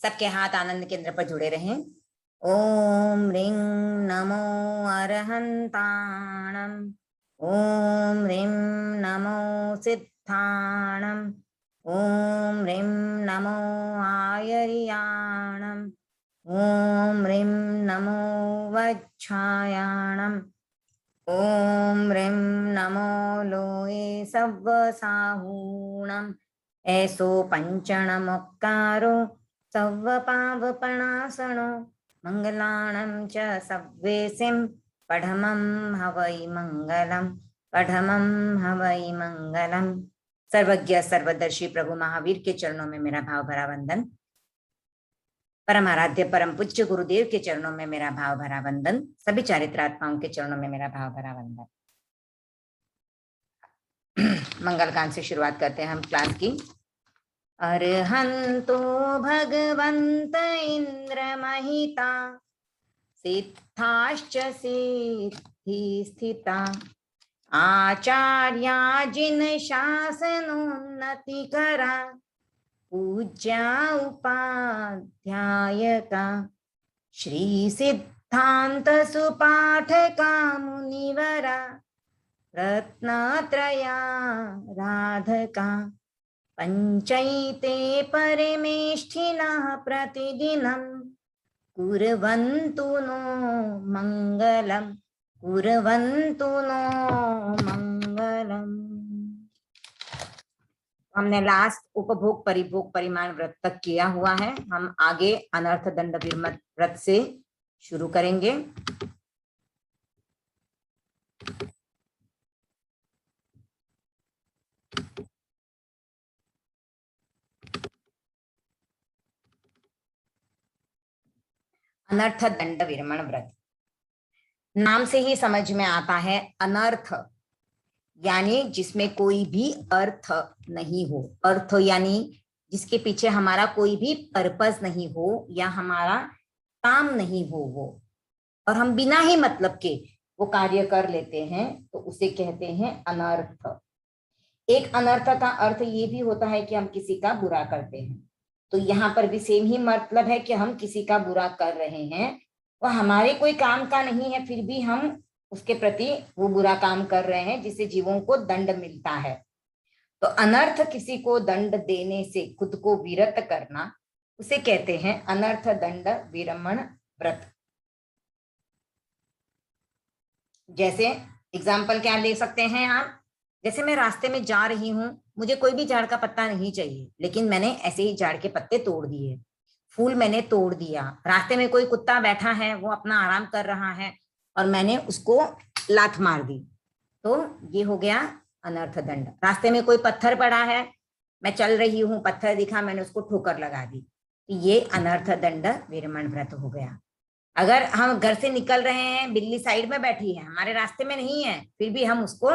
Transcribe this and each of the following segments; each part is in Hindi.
सबके हाथ आनंद केंद्र पर जुड़े रहें। ओम ह्रीं नमो अरहंताणम। ओम ह्रीं नमो सिद्धाणम। ओम ह्रीं नमो आयर्याणम। ओम ह्रीं नमो वज्झायाणम। ओम ह्रीं नमो लोये सव्वसाहूणम। ऐसो पंचणमुक्तारो सव्वपावपणासनो मंगलाणं च सव्वेसिं पठमं हवै मंगलम। पठमं हवै मंगलम। सर्वज्ञ सर्वदर्शी प्रभु महावीर के चरणों में मेरा भाव भरा वंदन। परम आराध्य परम पूज्य गुरुदेव के चरणों में मेरा भाव भरा वंदन। सभी चारित्रात्माओं के चरणों में मेरा भाव भरा वंदन। मंगल कांड से शुरुआत करते हैं हम क्लास की। अर्हन्तो भगवन्त इंद्र महिता सिद्धाश्च सिद्धि स्थिता आचार्या जिन शासनोन्नति करा पूज्या उपाध्यायका श्री सिद्धांत सुपाठका मुनिवरा रत्नत्रया राधका पंचैते परमेष्ठिनः प्रतिदिनं कुर्वन्तु नो मंगलम। कुर्वन्तु नो मंगलम। हमने लास्ट उपभोग परिभोग परिमाण व्रत तक किया हुआ है। हम आगे अनर्थ दंड विरमत व्रत से शुरू करेंगे। अनर्थ दंड विरमण व्रत नाम से ही समझ में आता है। अनर्थ यानी जिसमें कोई भी अर्थ नहीं हो। अर्थ यानी जिसके पीछे हमारा कोई भी पर्पस नहीं हो या हमारा काम नहीं हो वो, और हम बिना ही मतलब के वो कार्य कर लेते हैं तो उसे कहते हैं अनर्थ। एक अनर्थ का अर्थ ये भी होता है कि हम किसी का बुरा करते हैं। तो यहाँ पर भी सेम ही मतलब है कि हम किसी का बुरा कर रहे हैं, वह हमारे कोई काम का नहीं है, फिर भी हम उसके प्रति वो बुरा काम कर रहे हैं जिससे जीवों को दंड मिलता है। तो अनर्थ किसी को दंड देने से खुद को विरत करना, उसे कहते हैं अनर्थ दंड विरमण व्रत। जैसे एग्जाम्पल क्या ले सकते हैं आप? जैसे मैं रास्ते में जा रही हूँ, मुझे कोई भी झाड़ का पत्ता नहीं चाहिए, लेकिन मैंने ऐसे ही झाड़ के पत्ते तोड़ दिए, फूल मैंने तोड़ दिया। रास्ते में कोई कुत्ता बैठा है, वो अपना आराम कर रहा है और मैंने उसको लात मार दी, तो ये हो गया अनर्थ दंड। रास्ते में कोई पत्थर पड़ा है, मैं चल रही हूँ, पत्थर दिखा, मैंने उसको ठोकर लगा दी, तो ये अनर्थ दंड विरमण व्रत हो गया। अगर हम घर से निकल रहे हैं, बिल्ली साइड में बैठी है, हमारे रास्ते में नहीं है, फिर भी हम उसको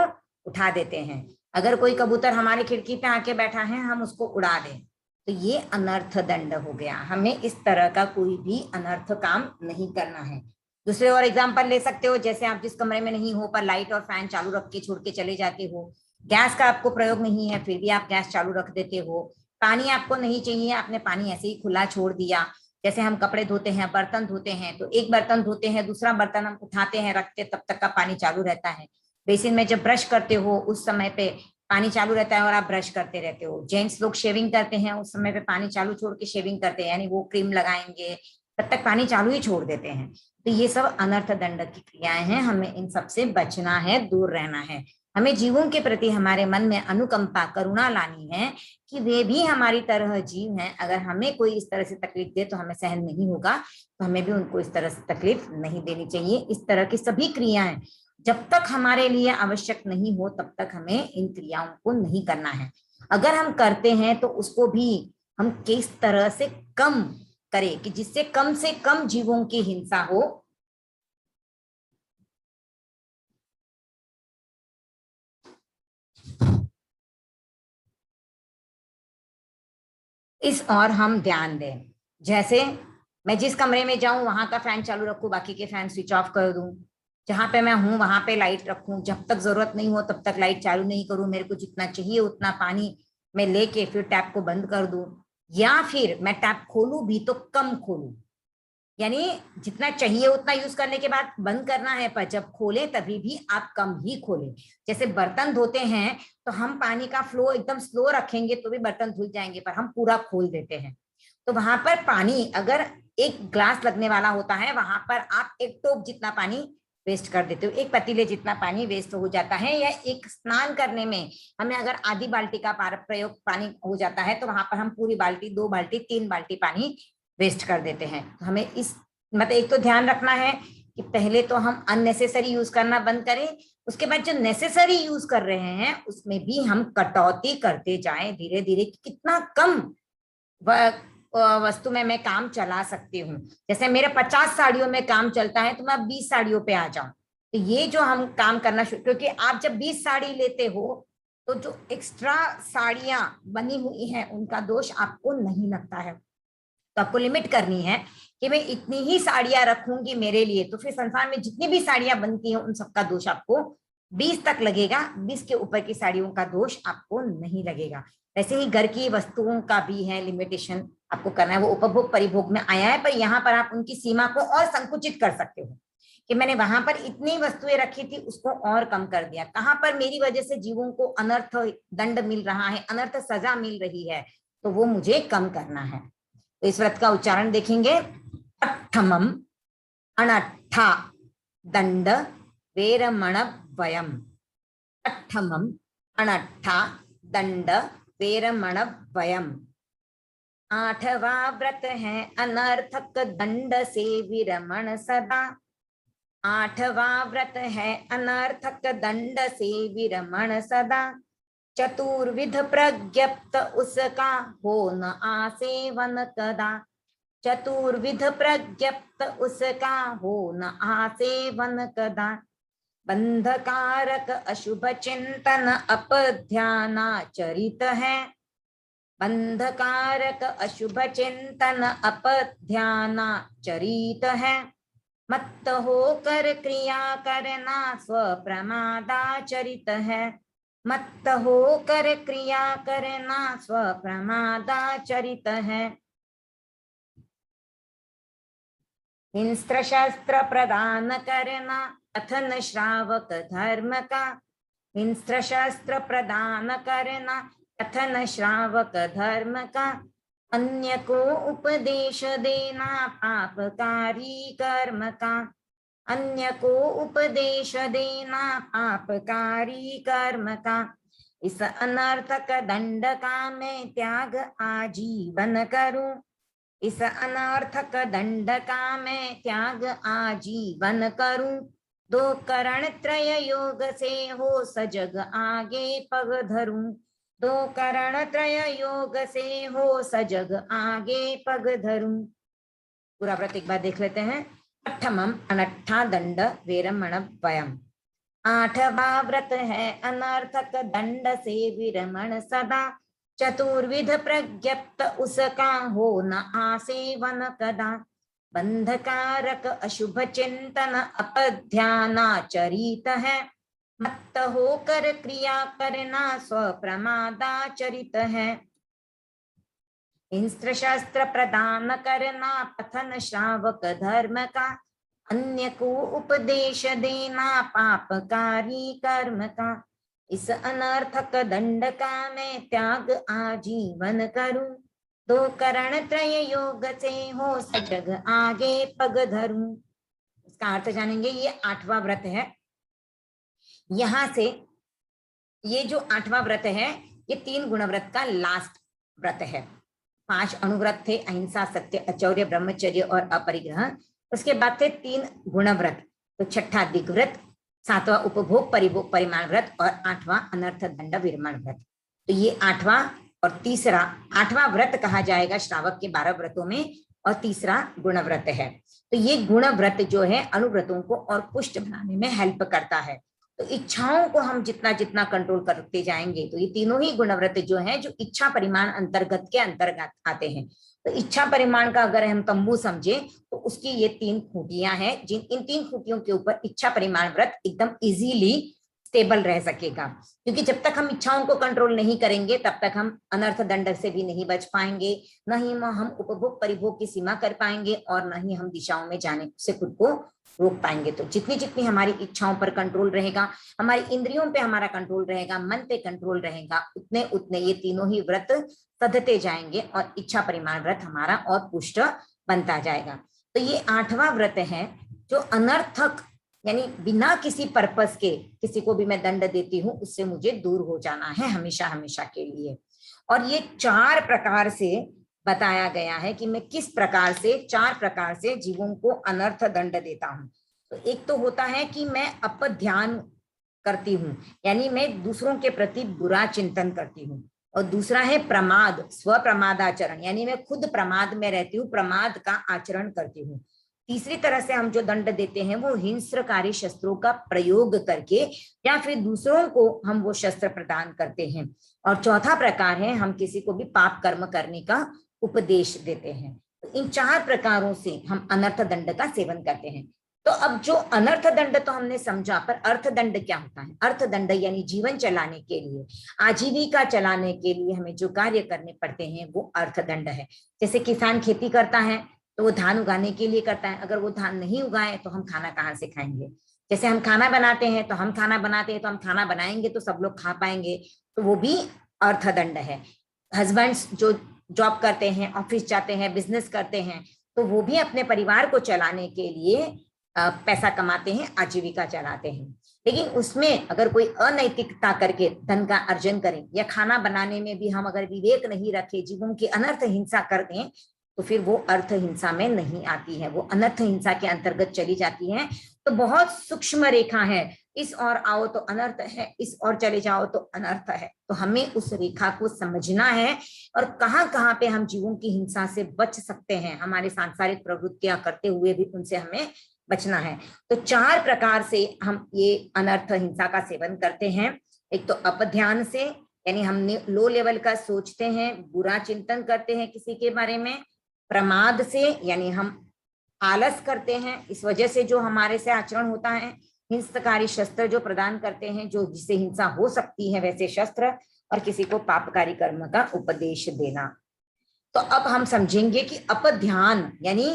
उठा देते हैं। अगर कोई कबूतर हमारी खिड़की पे आके बैठा है, हम उसको उड़ा दें, तो ये अनर्थ दंड हो गया। हमें इस तरह का कोई भी अनर्थ काम नहीं करना है। दूसरे और एग्जाम्पल ले सकते हो, जैसे आप जिस कमरे में नहीं हो पर लाइट और फैन चालू रख के छोड़ के चले जाते हो। गैस का आपको प्रयोग नहीं है, फिर भी आप गैस चालू रख देते हो। पानी आपको नहीं चाहिए, आपने पानी ऐसे ही खुला छोड़ दिया। जैसे हम कपड़े धोते हैं, बर्तन धोते हैं, तो एक बर्तन धोते हैं, दूसरा बर्तन हम उठाते हैं, रखते, तब तक का पानी चालू रहता है। बेसिन में जब ब्रश करते हो उस समय पे पानी चालू रहता है और आप ब्रश करते रहते हो। जेंट्स लोग शेविंग करते हैं, उस समय पे पानी चालू छोड़ के शेविंग करते हैं, यानी वो क्रीम लगाएंगे, तब तक पानी चालू ही छोड़ देते हैं। तो ये सब अनर्थ दंड की क्रियाएं हैं, हमें इन सबसे बचना है, दूर रहना है। हमें जीवों के प्रति हमारे मन में अनुकंपा करुणा लानी है कि वे भी हमारी तरह जीव हैं। अगर हमें कोई इस तरह से तकलीफ दे तो हमें सहन नहीं होगा, तो हमें भी उनको इस तरह से तकलीफ नहीं देनी चाहिए। इस तरह की सभी क्रियाएं जब तक हमारे लिए आवश्यक नहीं हो तब तक हमें इन क्रियाओं को नहीं करना है। अगर हम करते हैं तो उसको भी हम किस तरह से कम करें कि जिससे कम से कम जीवों की हिंसा हो। इस और हम ध्यान दें। जैसे मैं जिस कमरे में जाऊं वहां का फैन चालू रखूं, बाकी के फैन स्विच ऑफ कर दूं। जहां पे मैं हूं वहां पे लाइट रखूं, जब तक जरूरत नहीं हो तब तक लाइट चालू नहीं करूं। मेरे को जितना चाहिए उतना पानी मैं लेके फिर टैप को बंद कर दूं। या फिर मैं टैप खोलूं भी तो कम खोलूं, यानी जितना चाहिए उतना यूज करने के बाद बंद करना है, पर जब खोले तभी भी आप कम ही खोलें। जैसे बर्तन धोते हैं तो हम पानी का फ्लो एकदम स्लो रखेंगे तो भी बर्तन धुल जाएंगे, पर हम पूरा खोल देते हैं। तो वहां पर पानी अगर एक ग्लास लगने वाला होता है, वहां पर आप एक टोप जितना पानी वेस्ट कर देते हो, एक पतीले जितना पानी वेस्ट हो जाता है। या एक स्नान करने में हमें अगर आधी बाल्टी का प्रयोग पानी हो जाता है, तो वहां पर हम पूरी बाल्टी, 2 बाल्टी, 3 बाल्टी पानी वेस्ट कर देते हैं। तो हमें इस मतलब एक तो ध्यान रखना है कि पहले तो हम अननेसेसरी यूज करना बंद करें, उसके बाद जो नेसेसरी यूज कर रहे हैं उसमें भी हम कटौती करते जाएं धीरे धीरे, कितना कम वस्तु में मैं काम चला सकती हूँ। जैसे मेरे 50 साड़ियों में काम चलता है तो मैं 20 साड़ियों पे आ जाऊं। तो ये जो हम काम करना शुरू, क्योंकि आप जब 20 साड़ी लेते हो तो जो एक्स्ट्रा साड़ियां बनी हुई हैं उनका दोष आपको नहीं लगता है। तो आपको लिमिट करनी है कि मैं इतनी ही साड़ियां रखूंगी मेरे लिए, तो फिर संसार में जितनी भी साड़ियां बनती हैं उन सबका दोष आपको 20 तक लगेगा, 20 के ऊपर की साड़ियों का दोष आपको नहीं लगेगा। वैसे ही घर की वस्तुओं का भी है लिमिटेशन आपको करना है, वो उपभोग परिभोग में आया है, पर यहाँ पर आप उनकी सीमा को और संकुचित कर सकते हो कि मैंने वहां पर इतनी वस्तुएं रखी थी उसको और कम कर दिया, कहां पर मेरी वजह से जीवों को अनर्थ दंड मिल रहा है, अनर्थ सजा मिल रही है, तो वो मुझे कम करना है। तो इस व्रत का उच्चारण देखेंगे, अट्ठमम अनट्ठा दंड वेरमण वयम। अट्ठमम अनट्ठा दंड वेरमण वयम। 8वां व्रत है अनर्थक दंड से विरमण सदा। 8वां व्रत है अनर्थक दंड से विरमण सदा। चतुर्विध प्रज्ञप्त उसका हो न आसेवन कदा। चतुर्विध प्रज्ञप्त उसका हो न आसेवन कदा। बंधकारक अशुभ चिंतन अपध्यानाचरित है। बंधकारक अशुभ चिंतन अपध्यानाचरित है। मत होकर क्रिया करना स्वप्रमादाचरित है। मत होकर क्रिया करना स्वप्रमादाचरित है। हिंस्त्र शस्त्र प्रदान करना कथन श्रावक धर्म का। हिंस्त्र शस्त्र प्रदान करना कथन श्रावक धर्म का। अन्य को उपदेश देना पापकारी कर्म का। अन्य को उपदेश देना पापकारी कर्म का। इस अनर्थक दंड का मैं त्याग आजीवन करूं। इस अनर्थक दंड का मैं त्याग आजीवन करूं। 2 करण त्रय योग से हो सजग आगे पग धरूं। 2 करण त्रय योग से हो सजग आगे पग धरूं। पूरा व्रत एक बार देख लेते हैं। अट्ठमम अनट्ठा दंड वेरमण वयम। 8वां व्रत है अनर्थक दंड से विरमण सदा। चतुर्विध प्रज्ञप्त उसका हो न आसेवन कदा। बंधकारक अशुभ चिंतन अपध्यानाचरित है। मत होकर क्रिया करना स्वप्रमादाचरित है। हिंस्त्र शस्त्र प्रदान करना पथन श्रावक धर्म का। अन्य को उपदेश देना पापकारी कर्म का। इस अनर्थक दंड का मैं त्याग आजीवन करूं। 2 करण त्रय योग से हो सजग आगे पग धरूं। इसका अर्थ जानेंगे। ये 8वां व्रत है। यहां से ये जो 8वां व्रत है ये 3 गुणव्रत का लास्ट व्रत है। 5 अणुव्रत थे, अहिंसा, सत्य, अचौर्य, ब्रह्मचर्य और अपरिग्रह। उसके बाद थे 3 गुणव्रत, तो 6ठा दिग्व्रत, 7वां उपभोग परिभोग परिमाण व्रत और 8वां अनर्थ दंड विरमण व्रत। तो ये 8वां और तीसरा 8वां व्रत कहा जाएगा श्रावक के 12 व्रतों में, और तीसरा गुणव्रत है। तो ये गुणव्रत जो है अनुव्रतों को और पुष्ट बनाने में हेल्प करता है। तो इच्छाओं को हम जितना जितना कंट्रोल करते जाएंगे, तो ये तीनों ही गुणव्रत जो है जो इच्छा परिमाण अंतर्गत के अंतर्गत आते हैं। तो इच्छा परिमाण का अगर हम तंबू समझे तो उसकी ये 3 खूंटियां हैं, जिन इन 3 खूंटियों के ऊपर इच्छा परिमाण व्रत एकदम इजीली स्टेबल रह सकेगा। क्योंकि जब तक हम इच्छाओं को कंट्रोल नहीं करेंगे तब तक हम अनर्थ दंड से भी नहीं बच पाएंगे, न ही हम उपभोग परिभोग की सीमा कर पाएंगे, और न ही हम दिशाओं में जाने से खुद को रोक पाएंगे। तो जितनी जितनी हमारी इच्छाओं पर कंट्रोल रहेगा, हमारी इंद्रियों पे हमारा कंट्रोल रहेगा, मन पे कंट्रोल रहेगा, उतने उतने ये तीनों ही व्रत सधते जाएंगे और इच्छा परिमाण व्रत हमारा और पुष्ट बनता जाएगा। तो ये 8वां व्रत है जो अनर्थक, यानी बिना किसी पर्पस के किसी को भी मैं दंड देती हूँ, उससे मुझे दूर हो जाना है हमेशा हमेशा के लिए। और ये 4 प्रकार से बताया गया है कि मैं किस प्रकार से, 4 प्रकार से जीवों को अनर्थ दंड देता हूं। तो एक तो होता है कि मैं अपध्यान करती हूँ, यानी मैं दूसरों के प्रति बुरा चिंतन करती हूँ। और दूसरा है प्रमाद, स्व प्रमादाचरण, यानी मैं खुद प्रमाद में रहती हूँ, प्रमाद का आचरण करती हूँ। तीसरी तरह से हम जो दंड देते हैं वो हिंस्रकारी शस्त्रों का प्रयोग करके या फिर दूसरों को हम वो शस्त्र प्रदान करते हैं। और चौथा प्रकार है हम किसी को भी पाप कर्म करने का उपदेश देते हैं। तो इन 4 प्रकारों से हम अनर्थ दंड का सेवन करते हैं। तो अब जो अनर्थ दंड तो हमने समझा, पर अर्थ दंड क्या होता है? अर्थ दंड यानी जीवन चलाने के लिए, आजीविका चलाने के लिए हमें जो कार्य करने पड़ते हैं वो अर्थ दंड है। जैसे किसान खेती करता है तो वो धान उगाने के लिए करता है, अगर वो धान नहीं उगाए तो हम खाना कहाँ से खाएंगे। जैसे हम खाना बनाते हैं तो हम खाना बनाते हैं तो हम खाना बनाएंगे तो सब लोग खा पाएंगे, तो वो भी अर्थ दंड है। हस्बैंड्स जो जॉब करते हैं, ऑफिस जाते हैं, बिजनेस करते हैं, तो वो भी अपने परिवार को चलाने के लिए पैसा कमाते हैं, आजीविका चलाते हैं। लेकिन उसमें अगर कोई अनैतिकता करके धन का अर्जन करें, या खाना बनाने में भी हम अगर विवेक नहीं रखे, जीवों की अनर्थ हिंसा कर दें, तो फिर वो अर्थ हिंसा में नहीं आती है, वो अनर्थ हिंसा के अंतर्गत चली जाती है। तो बहुत सूक्ष्म रेखा है, इस ओर आओ तो अनर्थ है, इस ओर चले जाओ तो अनर्थ है। तो हमें उस रेखा को समझना है और कहाँ कहाँ पे हम जीवों की हिंसा से बच सकते हैं, हमारे सांसारिक प्रवृत्तियां करते हुए भी उनसे हमें बचना है। तो 4 प्रकार से हम ये अनर्थ हिंसा का सेवन करते हैं। एक तो अपध्यान से, यानी हम लो लेवल का सोचते हैं, बुरा चिंतन करते हैं किसी के बारे में। प्रमाद से, यानी हम आलस करते हैं, इस वजह से जो हमारे से आचरण होता है। हिंसकारी शस्त्र जो प्रदान करते हैं, जो जिससे हिंसा हो सकती है वैसे शस्त्र, और किसी को पापकारी कर्म का उपदेश देना। तो अब हम समझेंगे कि अपध्यान यानी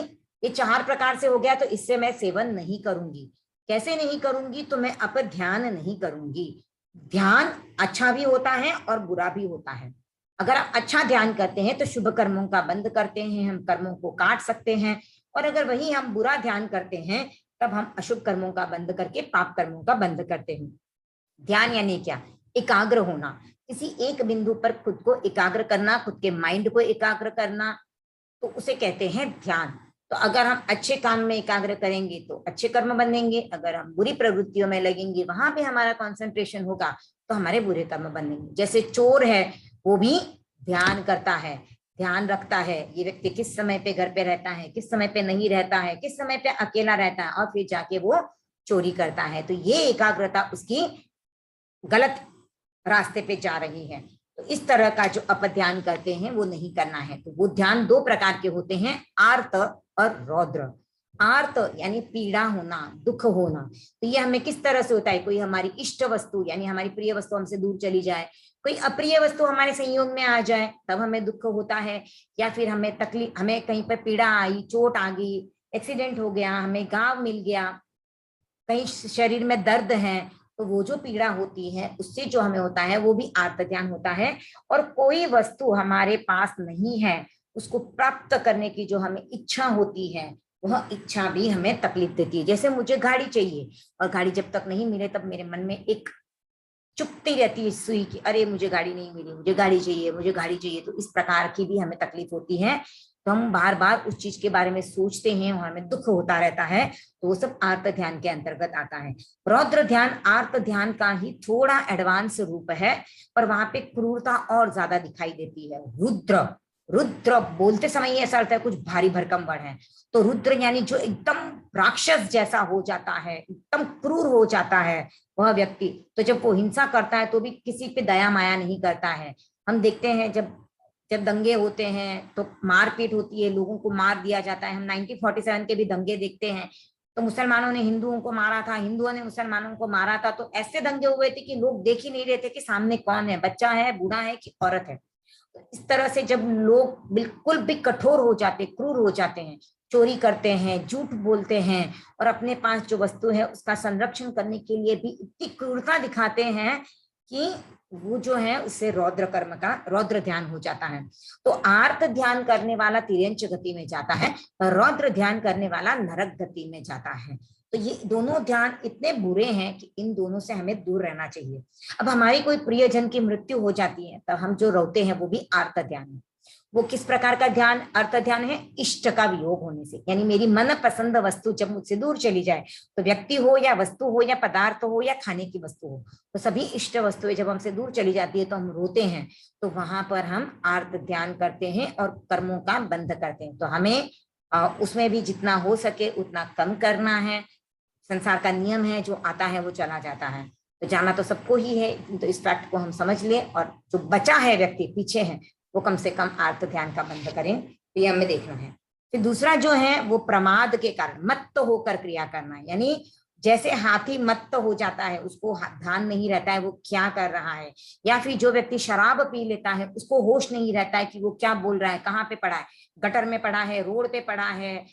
ये 4 प्रकार से हो गया, तो इससे मैं सेवन नहीं करूंगी। कैसे नहीं करूंगी? तो मैं अपध्यान नहीं करूंगी। ध्यान अच्छा भी होता है और बुरा भी होता है। अगर आप अच्छा ध्यान करते हैं तो शुभ कर्मों का बंद करते हैं, हम कर्मों को काट सकते हैं। और अगर वही हम बुरा ध्यान करते हैं तब हम अशुभ कर्मों का बंद करके पाप कर्मों का बंद करते हैं। ध्यान यानी क्या? एकाग्र होना, किसी एक बिंदु पर खुद को एकाग्र करना, खुद के माइंड को एकाग्र करना, तो उसे कहते हैं ध्यान। तो अगर हम अच्छे काम में एकाग्र करेंगे तो अच्छे कर्म बनेंगे, अगर हम बुरी प्रवृत्तियों में लगेंगे, वहां पे हमारा कंसंट्रेशन होगा, तो हमारे बुरे कर्म बनेंगे। जैसे चोर है, वो भी ध्यान करता है, ध्यान रखता है, ये व्यक्ति किस समय पे घर पे रहता है, किस समय पे नहीं रहता है, किस समय पे अकेला रहता है, और फिर जाके वो चोरी करता है। तो ये एकाग्रता उसकी गलत रास्ते पे जा रही है। तो इस तरह का जो अपध्यान करते हैं वो नहीं करना है। तो वो ध्यान 2 प्रकार के होते हैं, आर्त और रौद्र। आर्त यानी पीड़ा होना, दुख होना। तो ये हमें किस तरह से होता है? कोई हमारी इष्ट वस्तु यानी हमारी प्रिय वस्तु हमसे दूर चली जाए, कोई अप्रिय वस्तु हमारे संयोग में आ जाए, तब हमें दुख होता है। या फिर हमें तकलीफ, हमें कहीं पर पीड़ा आई, चोट आ गई, एक्सीडेंट हो गया, हमें घाव मिल गया, कहीं शरीर में दर्द है, तो वो जो पीड़ा होती है उससे जो हमें होता है वो भी आर्त ध्यान होता है। और कोई वस्तु हमारे पास नहीं है, उसको प्राप्त करने की जो हमें इच्छा होती है, वह इच्छा भी हमें तकलीफ देती है। जैसे मुझे गाड़ी चाहिए, और गाड़ी जब तक नहीं मिले तब मेरे मन में एक चुपती रहती है सुई की, अरे मुझे गाड़ी नहीं मिली, मुझे गाड़ी चाहिए, मुझे गाड़ी चाहिए। तो इस प्रकार की भी हमें तकलीफ होती है। तो हम बार बार उस चीज के बारे में सोचते हैं और हमें दुख होता रहता है। तो वो सब आर्त ध्यान के अंतर्गत आता है। रौद्र ध्यान आर्त ध्यान का ही थोड़ा एडवांस रूप है, पर वहां पे क्रूरता और ज्यादा दिखाई देती है। रुद्र, रुद्र बोलते समय ये ऐसा लगता है कुछ भारी भरकम वर्ड है। तो रुद्र यानी जो एकदम राक्षस जैसा हो जाता है, एकदम क्रूर हो जाता है वह व्यक्ति। तो जब वो हिंसा करता है तो भी किसी पे दया माया नहीं करता है। हम देखते हैं जब जब दंगे होते हैं तो मारपीट होती है, लोगों को मार दिया जाता है। हम 1947 के भी दंगे देखते हैं, तो मुसलमानों ने हिंदुओं को मारा था, हिंदुओं ने मुसलमानों को मारा था, तो ऐसे दंगे हुए थे कि लोग देख ही नहीं रहे थे कि सामने कौन है, बच्चा है, बूढ़ा है कि औरत है। तो इस तरह से जब लोग बिल्कुल भी कठोर हो जाते, क्रूर हो जाते हैं, चोरी करते हैं, झूठ बोलते हैं, और अपने पास जो वस्तु है उसका संरक्षण करने के लिए भी इतनी क्रूरता दिखाते हैं कि वो जो है उससे रौद्र कर्म का रौद्र ध्यान हो जाता है। तो आर्त ध्यान करने वाला तिर्यंच गति में जाता है, रौद्र ध्यान करने वाला नरक गति में जाता है। तो ये दोनों ध्यान इतने बुरे हैं कि इन दोनों से हमें दूर रहना चाहिए। अब हमारी कोई प्रियजन की मृत्यु हो जाती है, तब हम जो रोते हैं वो भी आर्त ध्यान है। वो किस प्रकार का ध्यान, अर्थ ध्यान है, इष्ट का वियोग होने से, यानी मेरी मन पसंद वस्तु जब मुझसे दूर चली जाए, तो व्यक्ति हो या वस्तु हो या पदार्थ हो या खाने की वस्तु हो, तो सभी इष्ट वस्तुएं जब हमसे दूर चली जाती है तो हम रोते हैं। तो वहां पर हम आर्त ध्यान करते हैं और कर्मों का बंध करते हैं। तो हमें उसमें भी जितना हो सके उतना कम करना है। संसार का नियम है, जो आता है वो चला जाता है, तो जाना तो सबको ही है। तो इस फैक्ट को हम समझ लें, और जो बचा है व्यक्ति पीछे है वो कम से कम आर्त ध्यान का बंद करें, तो ये हमें देखना है। फिर दूसरा जो है वो प्रमाद के कारण मत्त होकर क्रिया करना है, यानी जैसे हाथी मत्त हो जाता है, उसको ध्यान नहीं रहता है वो क्या कर रहा है, या फिर जो व्यक्ति शराब पी लेता है उसको होश नहीं रहता है कि वो क्या बोल रहा है, कहाँ पे पड़ा है, गटर में पड़ा है, रोड पे पड़ा है,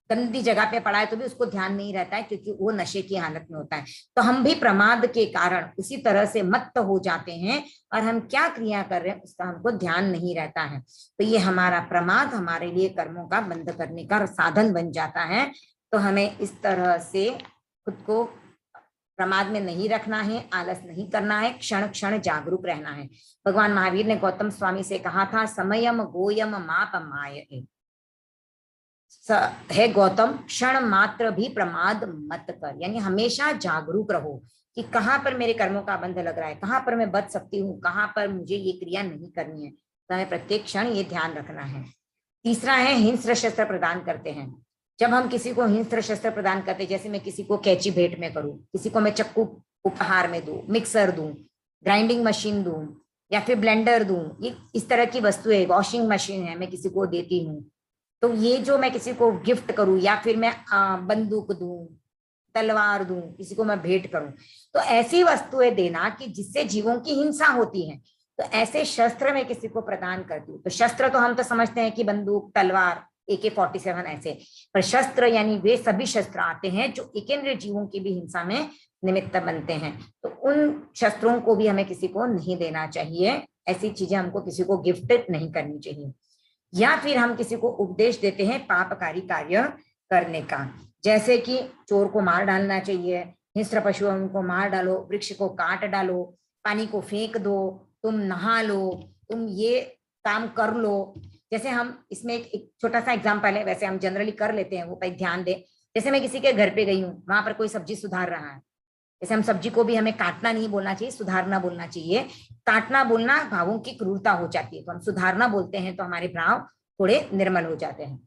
गंदी जगह पे पड़ा है, तो भी उसको ध्यान नहीं रहता है क्योंकि वो नशे की हालत में होता है। तो हम भी प्रमाद के कारण उसी तरह से मत्त हो जाते हैं, और हम क्या क्रिया कर रहे हैं उसका हमको ध्यान नहीं रहता है। तो ये हमारा प्रमाद हमारे लिए कर्मों का बंद करने का साधन बन जाता है। तो हमें इस तरह से खुद को प्रमाद में नहीं रखना है, आलस नहीं करना है, क्षण क्षण जागरूक रहना है। भगवान महावीर ने गौतम स्वामी से कहा था, समयम गोयम माप माय है गौतम, क्षण मात्र भी प्रमाद मत कर, यानी हमेशा जागरूक रहो कि कहाँ पर मेरे कर्मों का बंध लग रहा है, कहाँ पर मैं बच सकती हूँ, कहाँ पर मुझे ये क्रिया नहीं करनी है। तो हमें प्रत्येक क्षण ये ध्यान रखना है। तीसरा है हिंस्र शस्त्र प्रदान करते हैं। जब हम किसी को हिंस्र शस्त्र प्रदान करते हैं, जैसे मैं किसी को कैंची भेंट में करूं, किसी को मैं चक्कू उपहार में दूं, मिक्सर दूं, ग्राइंडिंग मशीन दूं, या फिर ब्लेंडर दूं, ये इस तरह की वस्तुएं, वॉशिंग मशीन है, मैं किसी को देती हूँ, तो ये जो मैं किसी को गिफ्ट करूं, या फिर मैं बंदूक दूं, तलवार दूं, किसी को मैं भेंट करूं, तो ऐसी वस्तुएं देना कि जिससे जीवों की हिंसा होती है, तो ऐसे शस्त्र मैं किसी को प्रदान करती हूँ। तो शस्त्र तो हम तो समझते हैं कि बंदूक, तलवार, AK-47 ऐसे, पर शस्त्र यानी वे सभी शस्त्र आते हैं जो एकेंद्रीय जीवों की भी हिंसा में निमित्त बनते हैं। तो उन शस्त्रों को भी हमें किसी को नहीं देना चाहिए, ऐसी चीजें हमको किसी को गिफ्ट नहीं करनी चाहिए। या फिर हम किसी को उपदेश देते हैं पापकारी कार्य करने का, जैसे कि चोर को मार डालना चाहिए, हिंस्र पशुओं को मार डालो, वृक्ष को काट डालो, पानी को फेंक दो, तुम नहा लो, तुम ये काम कर लो। जैसे हम इसमें एक छोटा सा एग्जाम्पल है, वैसे हम जनरली कर लेते हैं, वो पे ध्यान दे। जैसे मैं किसी के घर पे गई हूँ, वहां पर कोई सब्जी सुधार रहा है, जैसे हम सब्जी को भी हमें काटना नहीं बोलना चाहिए, सुधारना बोलना चाहिए। काटना बोलना भावों की क्रूरता हो जाती है, तो हम सुधारना बोलते हैं तो हमारे भाव थोड़े निर्मल हो जाते हैं।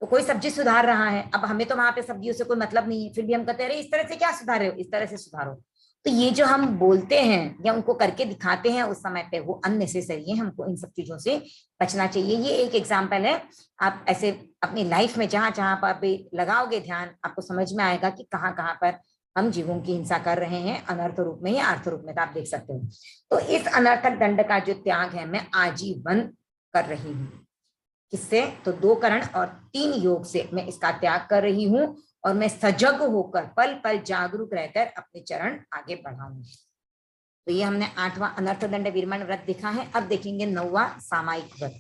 तो कोई सब्जी सुधार रहा है, अब हमें तो वहां पे सब्जियों से कोई मतलब नहीं है, फिर भी हम कहते हैं अरे इस तरह से क्या सुधार रहे हो, इस तरह से सुधारो। तो ये जो हम बोलते हैं या उनको करके दिखाते हैं उस समय पे, वो अननेसेसरी है, हमको इन सब चीजों से बचना चाहिए। ये एक एग्जाम्पल है। आप ऐसे अपनी लाइफ में जहां जहां पर भी लगाओगे ध्यान, आपको समझ में आएगा कि कहाँ कहाँ पर हम जीवों की हिंसा कर रहे हैं, अनर्थ रूप में या अर्थ रूप में, तो आप देख सकते हो। तो इस अनर्थक दंड का जो त्याग है मैं आजीवन कर रही हूँ। किससे? तो 2 करण और 3 योग से मैं इसका त्याग कर रही हूँ, और मैं सजग होकर पल पल जागरूक रहकर अपने चरण आगे बढ़ाऊंगी। तो ये हमने 8वां अनर्थ दंड विरमण व्रत देखा है। अब देखेंगे 9वां सामायिक व्रत।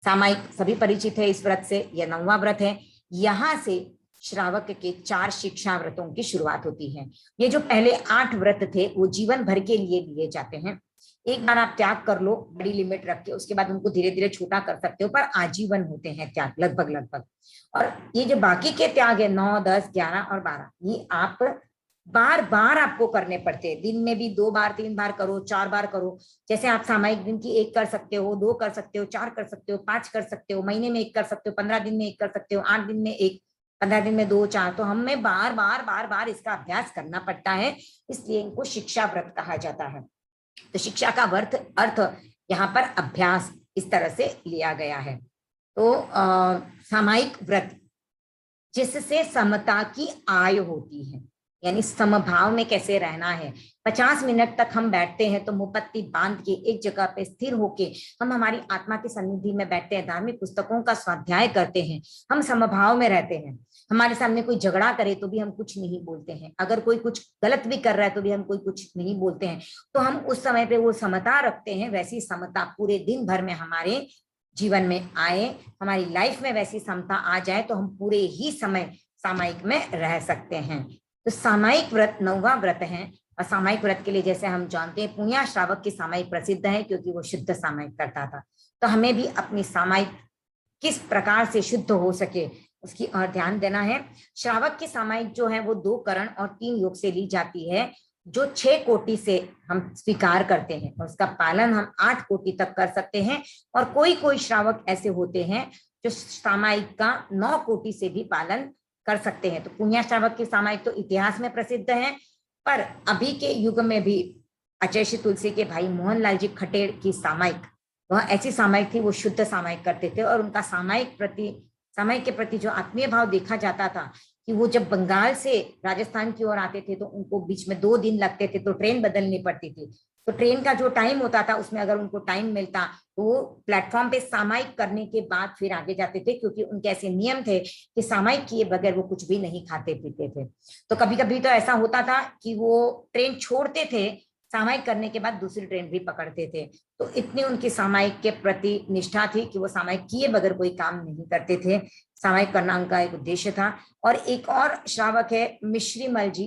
सामायिक सभी परिचित है इस व्रत से, यह 9वां व्रत है। यहां से श्रावक के 4 शिक्षा व्रतों की शुरुआत होती है। ये जो पहले 8 व्रत थे वो जीवन भर के लिए लिए जाते हैं। एक बार आप त्याग कर लो बड़ी लिमिट रख के, उसके बाद उनको धीरे धीरे छोटा कर सकते हो, पर आजीवन होते हैं त्याग लगभग लगभग। और ये जो बाकी के त्याग है 9, 10, 11 और 12, ये आप बार बार आपको करने पड़ते हैं। दिन में भी 2 बार 3 बार करो, 4 बार करो। जैसे आप सामायिक दिन की 1 कर सकते हो, 2 कर सकते हो, 4 कर सकते हो, 5 कर सकते हो, महीने में 1 कर सकते हो, 15 दिन में 1 कर सकते हो, 8 दिन में 1, 15 दिन में 2, 4। तो हमें बार बार इसका अभ्यास करना पड़ता है, इसलिए इनको शिक्षा व्रत कहा जाता है। तो शिक्षा का अर्थ यहाँ पर अभ्यास इस तरह से लिया गया है। तो सामायिक व्रत जिससे समता की आय होती है, यानी समभाव में कैसे रहना है। 50 मिनट तक हम बैठते हैं तो मुपत्ति बांध के एक जगह पे स्थिर होके हम हमारी आत्मा की सन्निधि में बैठते हैं, धार्मिक पुस्तकों का स्वाध्याय करते हैं, हम समभाव में रहते हैं। हमारे सामने कोई झगड़ा करे तो भी हम कुछ नहीं बोलते हैं, अगर कोई कुछ गलत भी कर रहा है तो भी हम कोई कुछ नहीं बोलते हैं, तो हम उस समय पे वो समता रखते हैं। वैसी समता पूरे दिन भर में हमारे जीवन में आए, हमारी लाइफ में वैसी समता आ जाए तो हम पूरे ही समय सामायिक में रह सकते हैं। तो सामायिक व्रत 9वां व्रत है। और सामायिक व्रत के लिए जैसे हम जानते हैं पुण्य श्रावक की सामायिक प्रसिद्ध है क्योंकि वो शुद्ध सामायिक करता था। तो हमें भी अपनी सामायिक किस प्रकार से शुद्ध हो सके उसकी और ध्यान देना है। श्रावक की सामायिक जो है वो 2 करण और 3 योग से ली जाती है, जो 6 कोटि से हम स्वीकार करते हैं और उसका पालन हम 8 कोटि तक कर सकते हैं। और कोई कोई श्रावक ऐसे होते हैं जो सामायिक का 9 कोटि से भी पालन कर सकते हैं। तो पुण्य श्रावक की सामायिक तो इतिहास में प्रसिद्ध है, पर अभी के युग में भी अजय श्री तुलसी के भाई मोहनलाल जी खटेड़ की सामायिक, वह ऐसी सामायिक थी, वो शुद्ध सामायिक करते थे और उनका सामायिक के प्रति जो आत्मीय भाव देखा जाता था कि वो जब बंगाल से राजस्थान की ओर आते थे तो उनको बीच में 2 दिन लगते थे, तो ट्रेन बदलनी पड़ती थी। तो ट्रेन का जो टाइम होता था उसमें अगर उनको टाइम मिलता तो वो प्लेटफॉर्म पे सामायिक करने के बाद फिर आगे जाते थे, क्योंकि उनके ऐसे नियम थे कि सामायिक किए बगैर वो कुछ भी नहीं खाते पीते थे। तो कभी कभी तो ऐसा होता था कि वो ट्रेन छोड़ते थे, सामायिक करने के बाद दूसरी ट्रेन भी पकड़ते थे। तो इतनी उनकी सामायिक के प्रति निष्ठा थी कि वो सामायिक किए बगैर कोई काम नहीं करते थे। सामायिक करना उनका एक उद्देश्य था। और एक और श्रावक है मिश्रीमल जी,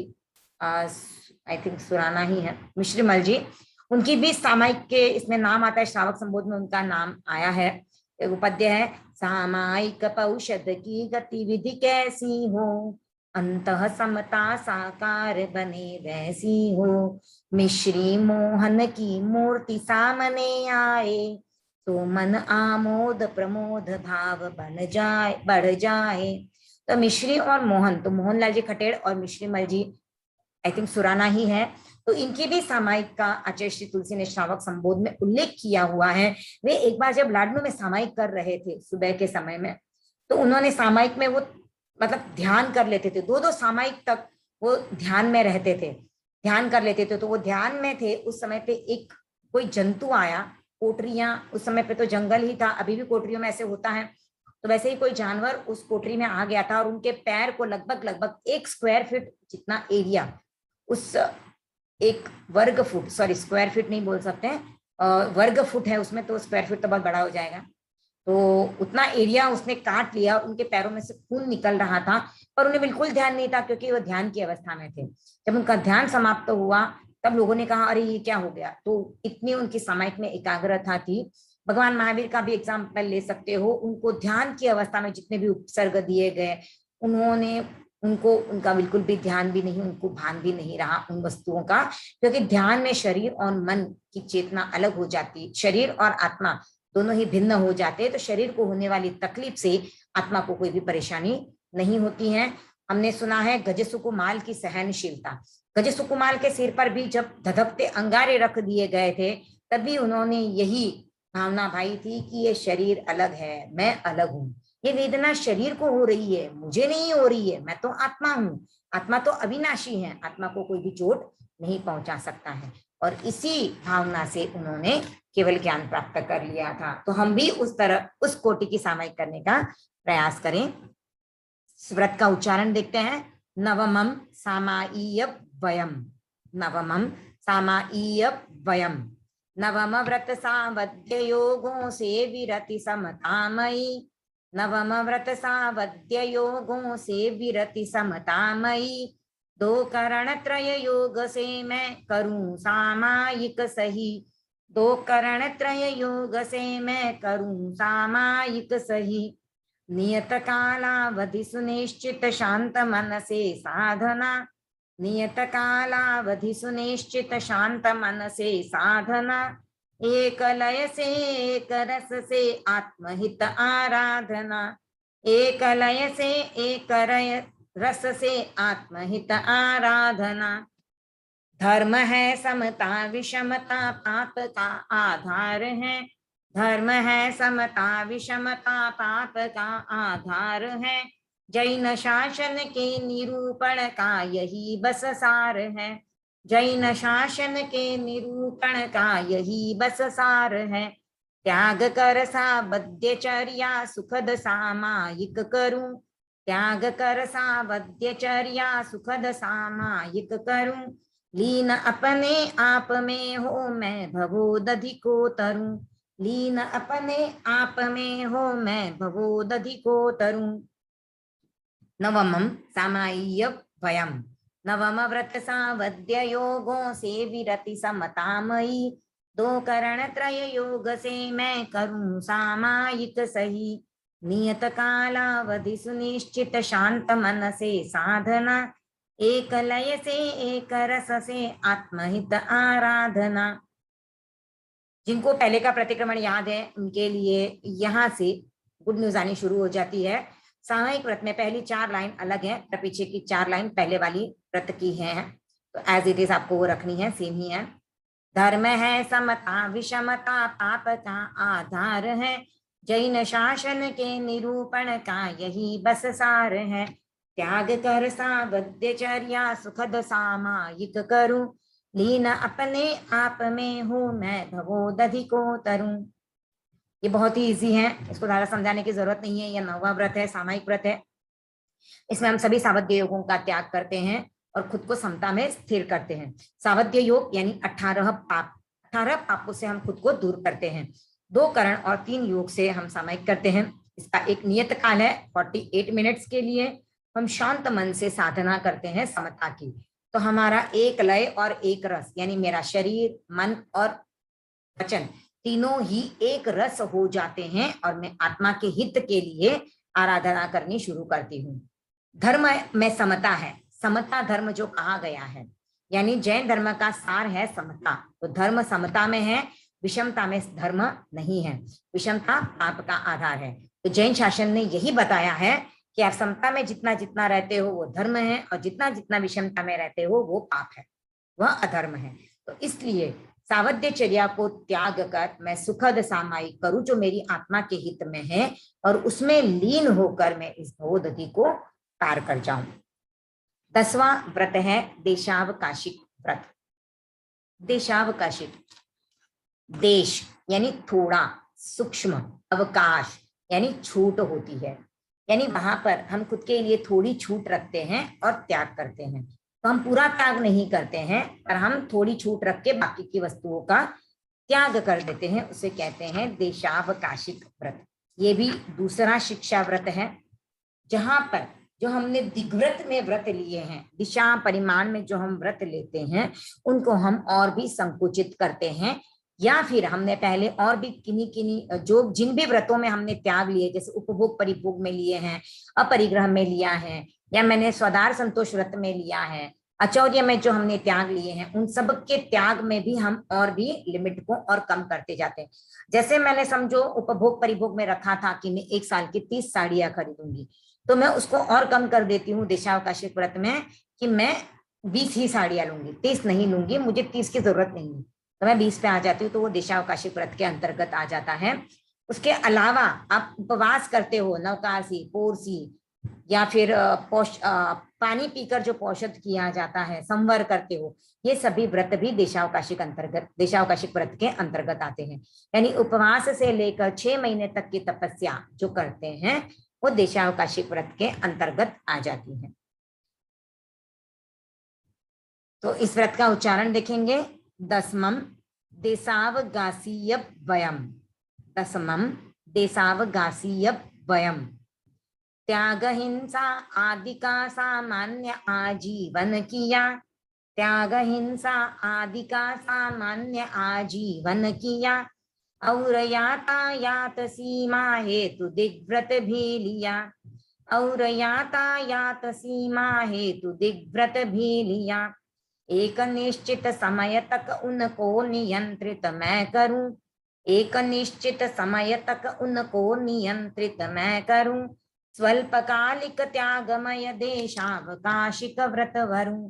आई थिंक सुराना ही है, मिश्रीमल जी। उनकी भी सामायिक के इसमें नाम आता है, श्रावक संबोध में उनका नाम आया है। एक पद्य है, सामायिक पौषध की गतिविधि कैसी हो, अंतः समता साकार बने वैसी हो, मिश्री मोहन की मूर्ति सामने आए, तो मन आमोद प्रमोद भाव बढ़ जाए। तो मिश्री और मोहन, तो मोहनलाल जी खटेड़ और मिश्रीमल जी आई थिंक सुराना ही है। तो इनकी भी सामायिक का आचार्य श्री तुलसी ने श्रावक संबोध में उल्लेख किया हुआ है। वे एक बार जब लाडनू में सामायिक कर रहे थे सुबह के समय में, तो उन्होंने सामायिक में वो मतलब ध्यान कर लेते थे, 2-2 सामायिक तक वो ध्यान में रहते थे, ध्यान कर लेते थे। तो वो ध्यान में थे, उस समय पे एक कोई जंतु आया, कोटरियां, उस समय पे तो जंगल ही था, अभी भी कोटरियों में ऐसे होता है, तो वैसे ही कोई जानवर उस कोटरी में आ गया था और उनके पैर को लगभग 1 स्क्वायर फीट जितना एरिया, उस 1 वर्ग फुट, सॉरी स्क्वायर फीट नहीं बोल सकते हैं, वर्ग फुट है उसमें, तो स्क्वायर फीट तो बहुत बड़ा हो जाएगा, तो उतना एरिया उसने काट लिया और उनके पैरों में से खून निकल रहा था, पर उन्हें बिल्कुल ध्यान नहीं था क्योंकि वो ध्यान की अवस्था में थे। जब उनका ध्यान समाप्त हुआ तब लोगों ने कहा अरे ये क्या हो गया, तो इतनी उनकी सामायिक में एकाग्रता थी। भगवान महावीर का भी एग्जाम्पल ले सकते हो, उनको ध्यान की अवस्था में जितने भी उपसर्ग दिए गए, उन्होंने उनको उनका बिल्कुल भी ध्यान भी नहीं, उनको भान भी नहीं रहा उन वस्तुओं का, क्योंकि ध्यान में शरीर और मन की चेतना अलग हो जाती, शरीर और आत्मा दोनों ही भिन्न हो जाते हैं। तो शरीर को होने वाली तकलीफ से आत्मा को कोई भी परेशानी नहीं होती है। हमने सुना है गजसुकुमाल की सहनशीलता, गजसुकुमाल के सिर पर भी जब धधकते अंगारे रख दिए गए थे तभी उन्होंने यही भावना भाई थी कि ये शरीर अलग है, मैं अलग हूं, ये वेदना शरीर को हो रही है, मुझे नहीं हो रही है, मैं तो आत्मा हूं, आत्मा तो अविनाशी है, आत्मा को कोई भी चोट नहीं पहुंचा सकता है। और इसी भावना से उन्होंने केवल ज्ञान प्राप्त कर लिया था। तो हम भी उस तरह उस कोटि की सामायिक करने का प्रयास करें। व्रत का उच्चारण देखते हैं, नवमम सामाईय वयम, नवमम सामाईय वयम, नवम व्रत सावध्य योगों से विरति समतामयी, नवम व्रत सावध्य योगों से विरति समतामयी, 2 करण त्रय योग से मैं करूं सामायिक सही, 2 करण त्रय योग से मैं करूं सामायिक सही, नियत कालावधि सुनिश्चित शांत मन से साधना, नियत कालावधि सुनिश्चित शांत मन से साधना, एक लय से एक रस से आत्महित आराधना, एक लय से एक रस से आत्महित आराधना, धर्म है समता विषमता पाप का आधार है, धर्म है समता विषमता पाप का आधार है, जैन शासन के निरूपण का यही बस सार है। जैन शासन के निरूपण का यही बस सार है। त्याग कर सावध्यचर्या सुखद सामायिक करूं। त्याग कर सावध्यचर्या सुखद सामायिक करूं। लीन अपने आप में हो मैं भवोदधि को तरूं। लीन अपने आप में हो मैं भवोदधि को तरूं। नवमं सामाय्य भयम्। नवम व्रत सावध्य योगों से विरति समतामयी। दो करण त्रय योग से मैं करूं सामायिक सही। नियत कालावधि सुनिश्चित शांत मन से साधना। एक लय से एक रस से आत्महित आराधना। जिनको पहले का प्रतिक्रमण याद है उनके लिए यहाँ से गुड न्यूज आनी शुरू हो जाती है। सामयिक व्रत में पहली 4 लाइन अलग है, पीछे की 4 लाइन पहले वाली व्रत की है, तो एज इट इज आपको वो रखनी है, सेम ही है। धर्म है समता विषमता पाप का आधार है। जैन शासन के निरूपण का यही बस सार है। त्याग कर सावध्यचर्या सुखद सामायिक करूं। लीन अपने आप में हूं मैं भवोदधि को तरूं। ये बहुत ही इजी है, इसको ज्यादा समझाने की जरूरत नहीं है। यह 9वां व्रत है, सामायिक व्रत है। इसमें हम सभी सावध्य योगों का त्याग करते हैं और खुद को समता में स्थिर करते हैं। सावध्य योग यानी 18 पाप, 18 पापों से हम खुद को दूर करते हैं। 2 करण और 3 योग से हम सामायिक करते हैं। इसका एक नियत काल है 48 मिनट्स के लिए। हम शांत मन से साधना करते हैं समता की। तो हमारा एक लय और एक रस यानी मेरा शरीर मन और वचन तीनों ही एक रस हो जाते हैं और मैं आत्मा के हित के लिए आराधना करनी शुरू करती हूँ। धर्म में समता है, समता धर्म जो कहा गया है, यानी जैन धर्म का सार है समता। तो धर्म समता में है, विषमता में धर्म नहीं है। विषमता पाप का आधार है। तो जैन शासन ने यही बताया है कि आप समता में जितना जितना रहते हो वो धर्म है और जितना जितना विषमता में रहते हो वो पाप है, वह अधर्म है। तो इसलिए सावध्यचर्या को त्याग कर मैं सुखद सामायिक करूं जो मेरी आत्मा के हित में है और उसमें लीन होकर मैं इस भवोदधि को पार कर जाऊं। 10वां व्रत है देशावकाशिक व्रत। देशावकाशिक, देश यानी थोड़ा, सूक्ष्म, अवकाश यानी छूट होती है, यानी वहां पर हम खुद के लिए थोड़ी छूट रखते हैं और त्याग करते हैं। तो हम पूरा त्याग नहीं करते हैं पर हम थोड़ी छूट रख के बाकी की वस्तुओं का त्याग कर देते हैं, उसे कहते हैं देशावकाशिक व्रत। ये भी दूसरा शिक्षा व्रत है, जहां पर जो हमने दिग्व्रत में व्रत लिए हैं, दिशा परिमाण में जो हम व्रत लेते हैं उनको हम और भी संकुचित करते हैं, या फिर हमने पहले और भी किन्हीं किन्हीं जो जिन भी व्रतों में हमने त्याग लिए, जैसे उपभोग परिभोग में लिए हैं, अपरिग्रह में लिया है, या मैंने स्वदार संतोष व्रत में लिया है, अचौर्य में जो हमने त्याग लिए हैं, उन सब के त्याग में भी हम और भी लिमिट को और कम करते जाते हैं। जैसे मैंने समझो उपभोग परिभोग में रखा था कि मैं 1 साल की 30 साड़ियां खरीदूंगी, तो मैं उसको और कम कर देती हूँ देशावकाशिक व्रत में कि मैं 20 ही साड़ियां लूंगी, 30 नहीं लूंगी, मुझे 30 की जरूरत नहीं है, तो मैं 20 पे आ जाती हूँ। तो वो देशावकाशिक व्रत के अंतर्गत आ जाता है। उसके अलावा आप उपवास करते हो, नवकासी, पोरसी, या फिर पानी पीकर जो पोषित किया जाता है, संवर करते हो, ये सभी व्रत भी देशावकाशिक व्रत के अंतर्गत आते हैं। यानी उपवास से लेकर 6 महीने तक की तपस्या जो करते हैं वो देशावकाशिक व्रत के अंतर्गत आ जाती है। तो इस व्रत का उच्चारण देखेंगे। 10मं देशावगासीय वयम। 10मं देशावगासीय वयम। त्याग हिंसा आदि का सामान्य आजीवन किया। त्याग हिंसा आदि का सामान्य आजीवन किया। और यातायात सीमा हेतु दिग्व्रत भी लिया। और यातायात सीमा हेतु दिग्व्रत भी लिया। एक निश्चित समय तक उनको नियंत्रित मैं करूं। एक निश्चित समय तक उनको नियंत्रित मैं करूं। स्वल्पकालिक त्यागमय देशावकाशिक व्रत वरूं।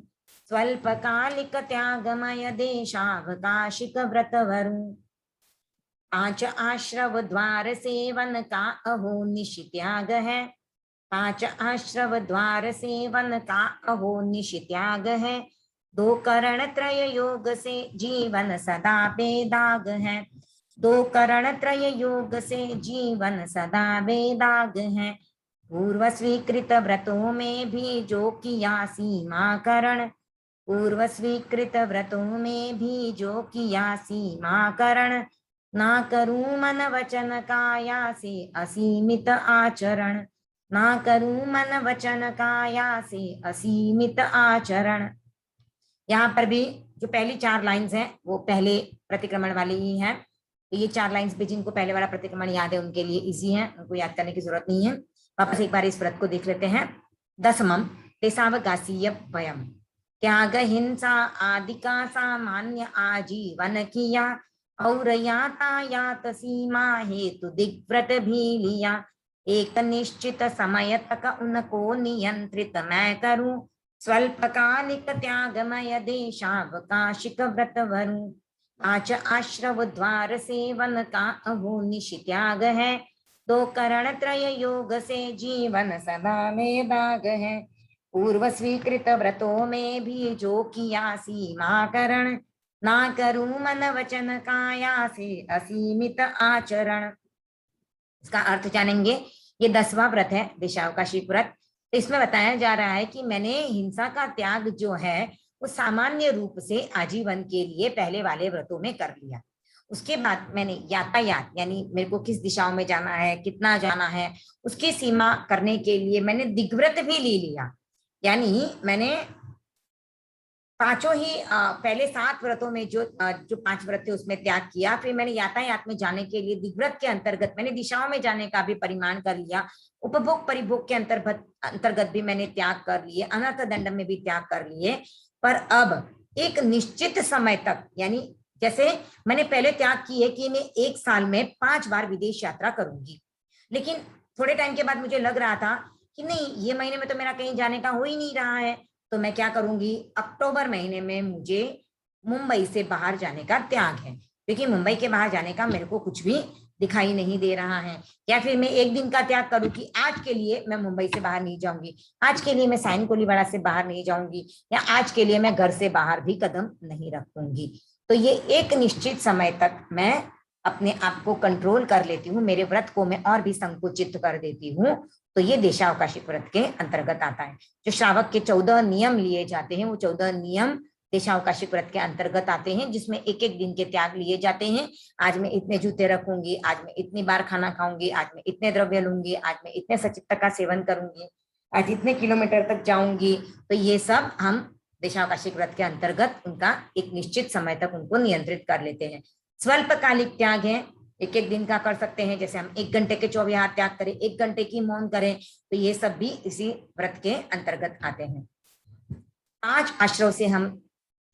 स्वल्पकालिक त्यागमय देशावकाशिक व्रत वरूं। 5 आश्रव द्वार सेवन का अहो निशित्याग है। 5 आश्रव द्वार सेवन का अहो निशित्याग है, 2 करण त्रय योग से जीवन सदा बेदाग है, 2 करण त्रय योग से जीवन सदा बेदाग है, पूर्व स्वीकृत व्रतों में भी जो किया सीमा करण, पूर्व स्वीकृत व्रतों में भी जो किया सीमा करण, ना करूं मन वचन काया से असीमित आचरण, ना करूं मन वचन काया से असीमित आचरण। यहाँ पर भी जो पहली 4 लाइंस हैं वो पहले प्रतिक्रमण वाली ही हैं, तो ये 4 लाइंस भी जिनको पहले वाला प्रतिक्रमण याद है उनके लिए इजी है, उनको याद करने की जरूरत नहीं है। वापस एक बार इस व्रत को देख लेते हैं। 10वां तेसावगासीय भयम, त्याग हिंसा आदि का सामान्य आजीवन किया, और यातायात सीमा हेतु दिग्व्रत भी लिया, एक निश्चित समय तक उनको नियंत्रित मैं करूं, स्वल्पकालिक त्यागमय देशावकाशिक व्रत वरूं, 5 आश्रव द्वार सेवन का अहो निशित्याग है, 2 करण त्रय योग से जीवन सदा में दाग है, पूर्व स्वीकृत व्रतों में भी जो किया सीमा करण, ना करूं मन वचन काया से असीमित आचरण। इसका अर्थ जानेंगे। ये 10वां व्रत है देशावकाशी व्रत। तो इसमें बताया जा रहा है कि मैंने हिंसा का त्याग जो है वो सामान्य रूप से आजीवन के लिए पहले वाले व्रतों में कर लिया। उसके बाद मैंने यातायात यानी मेरे को किस दिशाओं में जाना है, कितना जाना है, उसकी सीमा करने के लिए मैंने दिग्व्रत भी ले लिया, यानी मैंने पांचों ही पहले 7 व्रतों में जो 5 व्रत थे उसमें त्याग किया, फिर मैंने यातायात में जाने के लिए दिग्व्रत के अंतर्गत मैंने दिशाओं में जाने का भी परिमाण कर लिया, उपभोग परिभोग के अंतर्गत भी मैंने त्याग कर लिए, अनर्थ दंड में भी त्याग कर लिए। पर अब एक निश्चित समय तक, यानी जैसे मैंने पहले त्याग की है कि मैं 1 साल में 5 बार विदेश यात्रा करूंगी, लेकिन थोड़े टाइम के बाद मुझे लग रहा था कि नहीं, ये महीने में तो मेरा कहीं जाने का हो ही नहीं रहा है, तो मैं क्या करूंगी, अक्टूबर महीने में मुझे मुंबई से बाहर जाने का त्याग है, क्योंकि मुंबई के बाहर जाने का मेरे को कुछ भी दिखाई नहीं दे रहा है। या फिर मैं एक दिन का त्याग करूं कि आज के लिए मैं मुंबई से बाहर नहीं जाऊंगी, आज के लिए मैं साइन कोलीवाड़ा से बाहर नहीं जाऊंगी, या आज के लिए मैं घर से बाहर भी कदम नहीं रखूंगी। तो ये एक निश्चित समय तक मैं अपने आप को कंट्रोल कर लेती हूँ, मेरे व्रत को मैं और भी संकुचित कर देती हूँ, तो ये देशावकाशी व्रत के अंतर्गत आता है। जो श्रावक के 14 नियम लिए जाते हैं वो 14 नियम देशावकाशी व्रत के अंतर्गत आते हैं, जिसमें एक एक दिन के त्याग लिए जाते हैं। आज मैं इतने जूते रखूंगी, आज मैं इतनी बार खाना खाऊंगी, आज मैं इतने द्रव्य लूंगी, आज मैं इतने सचित्त का सेवन करूंगी, आज इतने किलोमीटर तक जाऊंगी। तो ये सब हम देशावकाशी व्रत के अंतर्गत उनका एक निश्चित समय तक उनको नियंत्रित कर लेते हैं। स्वल्पकालिक त्याग है, एक एक दिन का कर सकते हैं, जैसे हम 1 घंटे के 24 हाथ त्याग करें, 1 घंटे की मौन करें, तो ये सब भी इसी व्रत के अंतर्गत आते हैं। 5 आश्रव से हम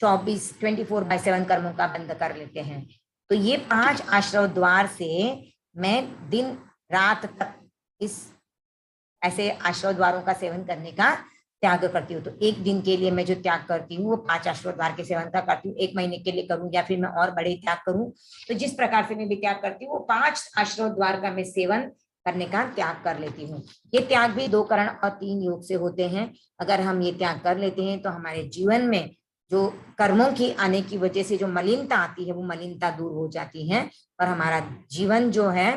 24/7 कर्मों का बंध कर लेते हैं। तो ये 5 आश्रव द्वार से मैं दिन रात तक इस ऐसे आश्रव द्वारों का सेवन करने का त्याग करती हूँ। तो एक दिन के लिए मैं जो त्याग करती हूँ वो 5 आश्रव द्वार के सेवन का करती हूँ, 1 महीने के लिए करूँ या फिर मैं और बड़े त्याग करूँ, तो जिस प्रकार से मैं भी त्याग करती हूँ वो 5 आश्रव द्वार का मैं सेवन करने का त्याग कर लेती हूँ। ये त्याग भी 2 करण और 3 योग से होते हैं। अगर हम ये त्याग कर लेते हैं तो हमारे जीवन में जो कर्मों की आने की वजह से जो मलिनता आती है वो मलिनता दूर हो जाती है और हमारा जीवन जो है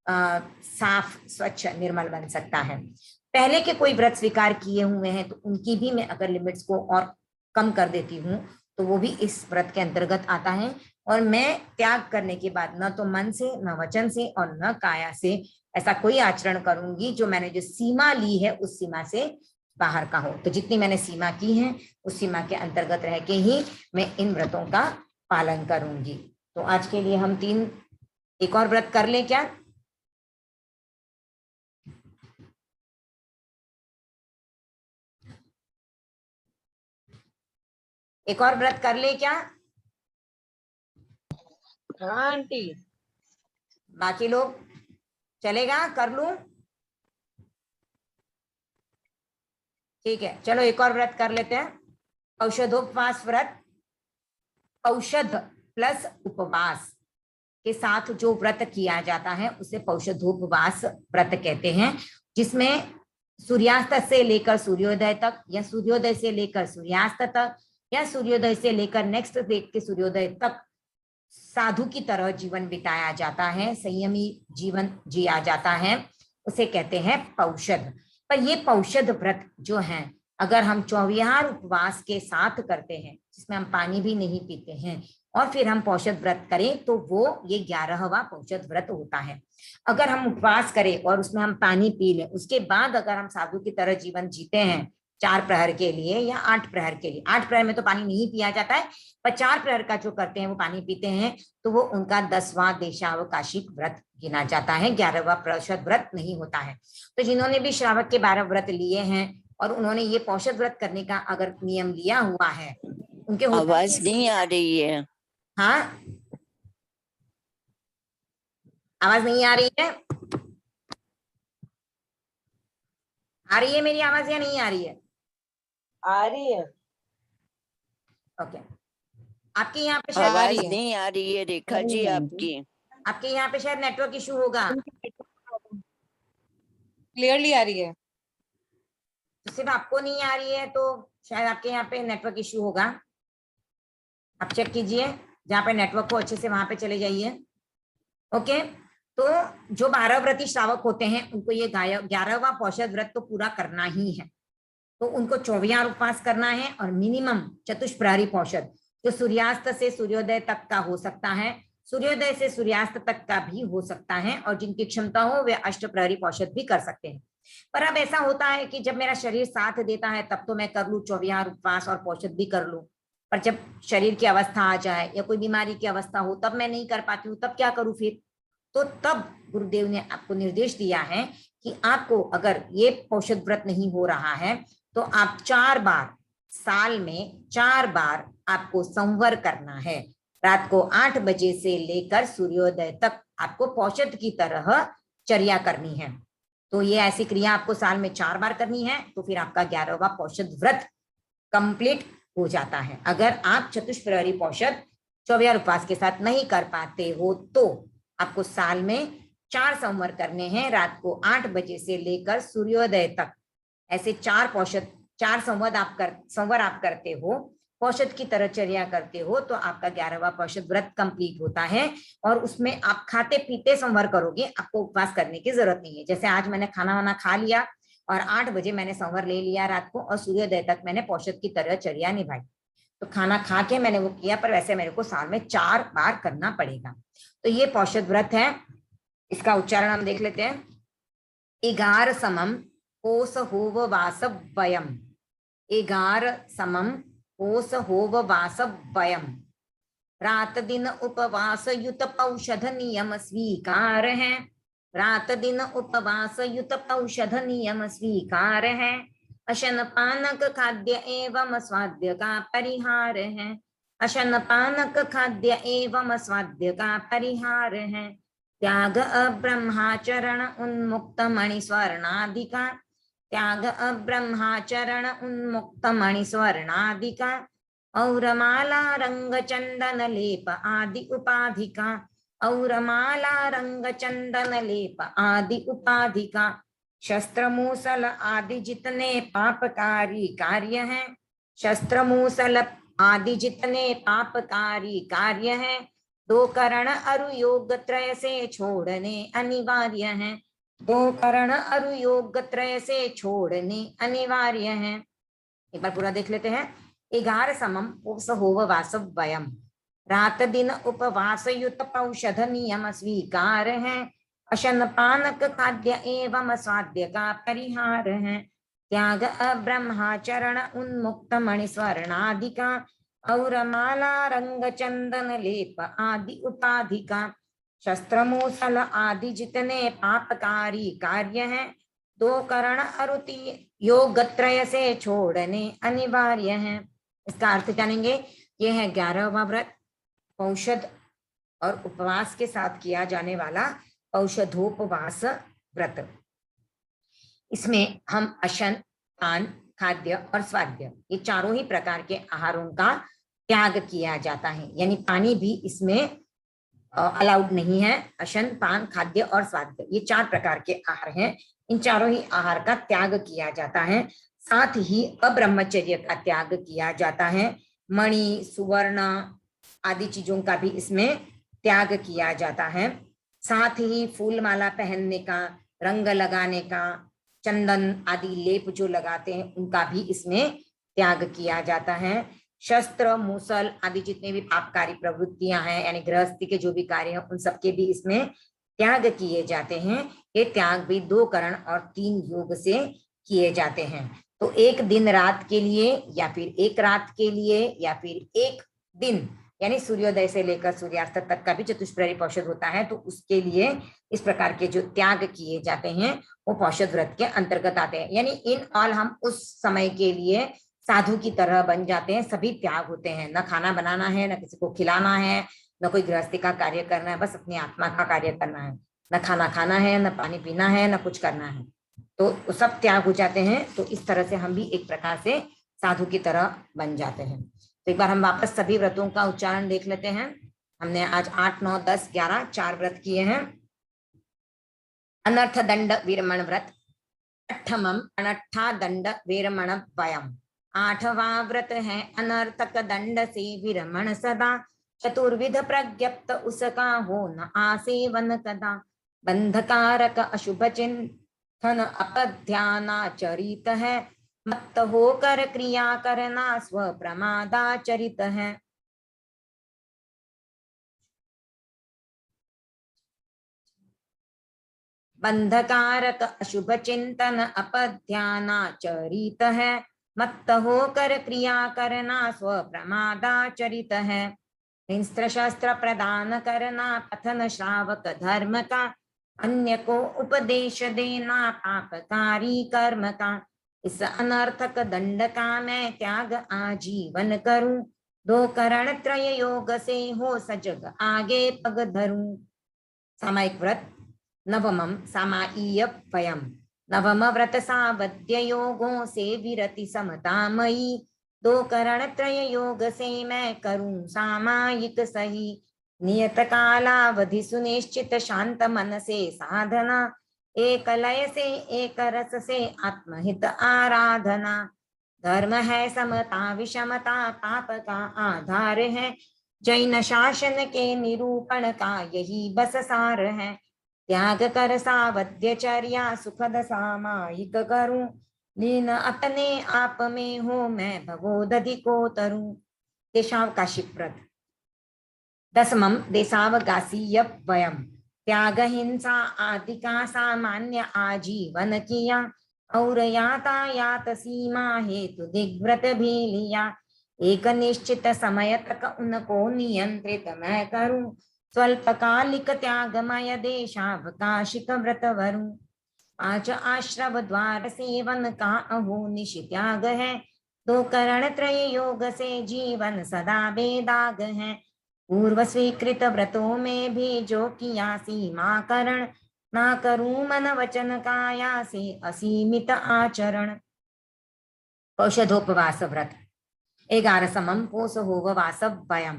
साफ स्वच्छ निर्मल बन सकता है। पहले के कोई व्रत स्वीकार किए हुए हैं तो उनकी भी मैं अगर लिमिट्स को और कम कर देती हूँ तो वो भी इस व्रत के अंतर्गत आता है। और मैं त्याग करने के बाद न तो मन से, न वचन से और न काया से ऐसा कोई आचरण करूंगी जो मैंने जो सीमा ली है उस सीमा से बाहर का हो। तो जितनी मैंने सीमा की है उस सीमा के अंतर्गत रह के ही मैं इन व्रतों का पालन करूंगी। तो आज के लिए हम 3 एक और व्रत कर ले क्या? एक और व्रत कर ले क्या? हाँ आंटी। बाकी लोग चलेगा, कर लूं? ठीक है, चलो एक और व्रत कर लेते हैं। औषधोपवास व्रत। औषध प्लस उपवास के साथ जो व्रत किया जाता है उसे औषधोपवास व्रत कहते हैं, जिसमें सूर्यास्त से लेकर सूर्योदय तक, या सूर्योदय से लेकर सूर्यास्त तक, या सूर्योदय से लेकर नेक्स्ट डे के सूर्योदय तक साधु की तरह जीवन बिताया जाता है, संयमी जीवन जिया जाता है, उसे कहते हैं पौषध। पर ये पौषध व्रत जो है, अगर हम 24 उपवास के साथ करते हैं, जिसमें हम पानी भी नहीं पीते हैं, और फिर हम पौषध व्रत करें, तो वो ये 11वां पौषध व्रत होता है। अगर हम उपवास करें और उसमें हम पानी पी लें, उसके बाद अगर हम साधु की तरह जीवन जीते हैं 4 प्रहर के लिए या 8 प्रहर के लिए, 8 प्रहर में तो पानी नहीं पिया जाता है, पर 4 प्रहर का जो करते हैं वो पानी पीते हैं, तो वो उनका 10वां देशावकाशिक व्रत गिना जाता है, 11वां पौषध व्रत नहीं होता है। तो जिन्होंने भी श्रावक के 12 व्रत लिए हैं और उन्होंने ये पौषध व्रत करने का अगर नियम लिया हुआ है, उनके आवाज नहीं आ रही है। हाँ, आवाज नहीं आ रही है? आ रही है मेरी आवाज या नहीं आ रही है? आ रही है। ओके, आपके यहाँ पे शायद आवाज नहीं आ रही है रेखा जी आपके यहाँ पे शायद नेटवर्क इशू होगा। क्लियरली आ रही है। तो सिर्फ आपको नहीं आ रही है, तो शायद आपके यहाँ पे नेटवर्क इशू होगा। आप चेक कीजिए, जहाँ पे नेटवर्क हो अच्छे से वहां पे चले जाइए। ओके, तो जो 12 व्रती श्रावक होते हैं उनको ये 11वां पौषध व्रत तो पूरा करना ही है। तो उनको 24 उपवास करना है और मिनिमम चतुष्प्रहरी पौषध, जो सूर्यास्त से सूर्योदय तक का हो सकता है, सूर्योदय से सूर्यास्त तक का भी हो सकता है, और जिनकी क्षमता हो वे अष्टप्रहरी पौषध भी कर सकते हैं। पर अब ऐसा होता है कि जब मेरा शरीर साथ देता है तब तो मैं कर लूं 24 उपवास और पौषध भी कर लूं, पर जब शरीर की अवस्था आ जाए या कोई बीमारी की अवस्था हो तब मैं नहीं कर पाती हूँ, तब क्या करूं फिर? तो तब गुरुदेव ने आपको निर्देश दिया है कि आपको अगर ये पौषध व्रत नहीं हो रहा है तो आप 4 बार, साल में 4 बार आपको संवर करना है। रात को 8 बजे से लेकर सूर्योदय तक आपको पौषध की तरह चर्या करनी है। तो ये ऐसी क्रिया आपको साल में 4 बार करनी है, तो फिर आपका 11वां पौषध व्रत कंप्लीट हो जाता है। अगर आप चतुष्प्रहरी पौषध 24 उपवास के साथ नहीं कर पाते हो तो आपको साल में 4 संवर करने हैं, रात को 8 बजे से लेकर सूर्योदय तक। ऐसे 4 पौषध, 4 संवर आप करते हो, पौषध की तरह चर्या करते हो, तो आपका 11वां पौषध व्रत कंप्लीट होता है। और उसमें आप खाते पीते संवर करोगे, आपको उपवास करने की जरूरत नहीं है। जैसे आज मैंने खाना वाना खा लिया और 8 बजे मैंने संवर ले लिया रात को, और सूर्योदय तक मैंने पौषध की तरह चर्या निभाई, तो खाना खा के मैंने वो किया, पर वैसे मेरे को साल में 4 बार करना पड़ेगा। तो ये पौषध व्रत है। इसका उच्चारण हम देख लेते हैं। एगार समम कोस होव वास वयम, एगार समम कोस होव वास वयम, रात दिन उपवास युत पौषध नियम स्वीकार है, रात दिन उपवास युत पौषध नियम स्वीकार है, अशन पानक खाद्य एवं स्वाद्य का परिहार है, अशन पानक खाद्य एवं स्वाद्य का परिहार है, त्याग अब्रह्माचरण उन्मुक्त मणि स्वर्णादिका, त्याग अब्रह्माचरण उन्मुक्त मणि स्वर्णादिका, और माला रंग चंदन लेप आदि उपाधिका, और माला रंग चंदन लेप आदि उपाधिका, शस्त्र मूसल आदि जितने पापकारी कार्य हैं, शस्त्र मूसल आदि जितने पापकारी कार्य हैं, 2 करण अरु योग त्रय से छोड़ने अनिवार्य हैं, 2 करण अरु योग त्रय से छोड़ने अनिवार्य हैं। एक बार पूरा देख लेते हैं। 11 समम उपस होव वासव वयम, रात दिन उपवास युत पौषध नियम स्वीकार है, अशन पानक खाद्य एवं स्वाद्य का परिहार है, त्याग अब्रह्माचरण उन्मुक्त मणि स्वर्णादिका, और माला रंग चंदन लेप आदि उपाधिका, शस्त्र मूसल आदि जितने पापकारी कार्य हैं, 2 करण अरुति योग त्रय से छोड़ने अनिवार्य हैं। इसका अर्थ जानेंगे। यह है 11वां व्रत, पौषध और उपवास के साथ किया जाने वाला औषधोपवास व्रत। इसमें हम अशन, पान, खाद्य और स्वाद्य, ये चारों ही प्रकार के आहारों का त्याग किया जाता है, यानी पानी भी इसमें अलाउड नहीं है। अशन, पान, खाद्य और स्वाद्य, ये 4 प्रकार के आहार हैं। इन चारों ही आहार का त्याग किया जाता है। साथ ही अब्रह्मचर्य का त्याग किया जाता है। मणि, सुवर्ण आदि चीजों का भी इसमें त्याग किया जाता है। साथ ही फूल माला पहनने का, रंग लगाने का, चंदन आदि लेप जो लगाते हैं उनका भी इसमें त्याग किया जाता है। शस्त्र, मूसल आदि जितने भी पापकारी प्रवृत्तियां हैं, यानी गृहस्थी के जो भी कार्य हैं, उन सबके भी इसमें त्याग किए जाते हैं। ये त्याग भी 2 करण और 3 योग से किए जाते हैं। तो एक दिन रात के लिए, या फिर एक रात के लिए, या फिर एक दिन, यानी सूर्योदय से लेकर सूर्यास्त तक का भी चतुष्प्रहरी पौषध होता है, तो उसके लिए इस प्रकार के जो त्याग किए जाते हैं वो पौषध व्रत के अंतर्गत आते हैं। यानी इन ऑल हम उस समय के लिए साधु की तरह बन जाते हैं। सभी त्याग होते हैं, न खाना बनाना है, न किसी को खिलाना है, न कोई गृहस्थी का कार्य करना है, बस अपनी आत्मा का कार्य करना है। न खाना खाना है, न पानी पीना है, न कुछ करना है, तो सब त्याग हो जाते हैं। तो इस तरह से हम भी एक प्रकार से साधु की तरह बन जाते हैं। तो एक बार हम वापस सभी व्रतों का उच्चारण देख लेते हैं। हमने आज 8, 9, 10, 11 4 व्रत किए हैं। अनर्थ दंड विरमण व्रत, अठमम अनट्ठा दंड विरमण वयम। 8वां व्रत है अनर्थक दंड से विरमण सदा। चतुर्विध प्रज्ञप्त उसका हो न आसेवन कदा। बंधकारक अशुभ चिंतन अपध्यानाचरित है। मत होकर क्रिया करना स्व प्रमादाचरित है। बंधकारक अशुभ चिंतन अपध्यानाचरित है। मत होकर क्रिया करना स्व प्रमादाचरित है। हिंस्त्र शस्त्र प्रदान करना पथन श्रावक धर्म का। अन्य को उपदेश देना पापकारी कर्म का। इस अनर्थक दंड का मैं त्याग आजीवन करूं। 2 करण त्रय योग से हो सजग आगे पग धरूं। सामायिक व्रत नवमम सामाईय वयम। नवम व्रत सावध्य योगों से विरति समतामयी। 2 करण त्रय योग से मैं करूं सामायिक सही। नियत कालावधि सुनिश्चित शांत मन से साधना। एक लय से एक रस से आत्महित आराधना। धर्म है समता विषमता पाप का आधार है। जैन शासन के निरूपण का यही बस सार है। त्याग कर सावध्यचर्या सुखद सामायिक करूं। लीन अपने आप में हो मैं भगोदधि को तरूं। देशावकाशिक व्रत। 10मं देशावकाशीय वयम। त्याग हिंसा आदि का सामान्य आजीवन किया। और यातायात सीमा हेतु दिग्व्रत भी लिया। एक निश्चित समय तक उनको नियंत्रित मैं करूं। स्वल्पकालिक त्यागमय देशावकाशिक व्रत वरूं। 5 आश्रव द्वार सेवन का अहो निशि त्याग है। 2 करण त्रय योग से जीवन सदा बेदाग है। पूर्व स्वीकृत व्रतों में भी जो किया सीमाकरण। ना करूं मन वचन काया से असीमित आचरण। औषधोपवास व्रत। 11 पोष होववास वयम।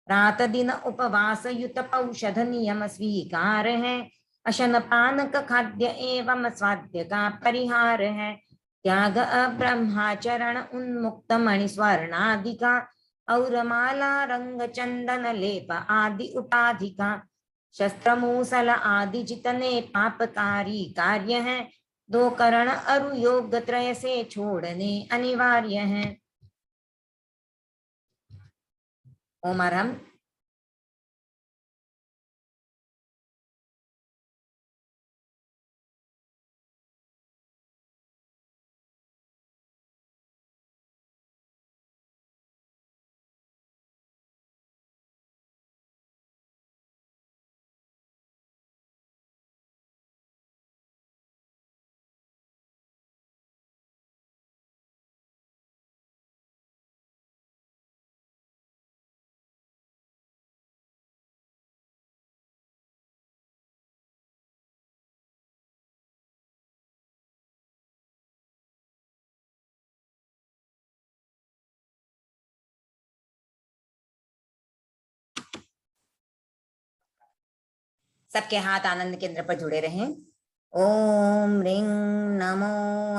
रात दिन उपवास युत औषध नियम स्वीकार है। अशन पानक खाद्य एवं स्वाद्य का परिहार है। त्याग अब्रह्माचरण उन्मुक्त मणि स्वर्णादि का। और माला रंग चंदन लेप आदि उपाधि का। शस्त्र मूसल आदि जितने पापकारी कार्य हैं। 2 करण अरु योग त्रय से छोड़ने अनिवार्य हैं। ओमरम सबके हाथ आनंद केंद्र पर जुड़े रहें। ओम रिंग नमो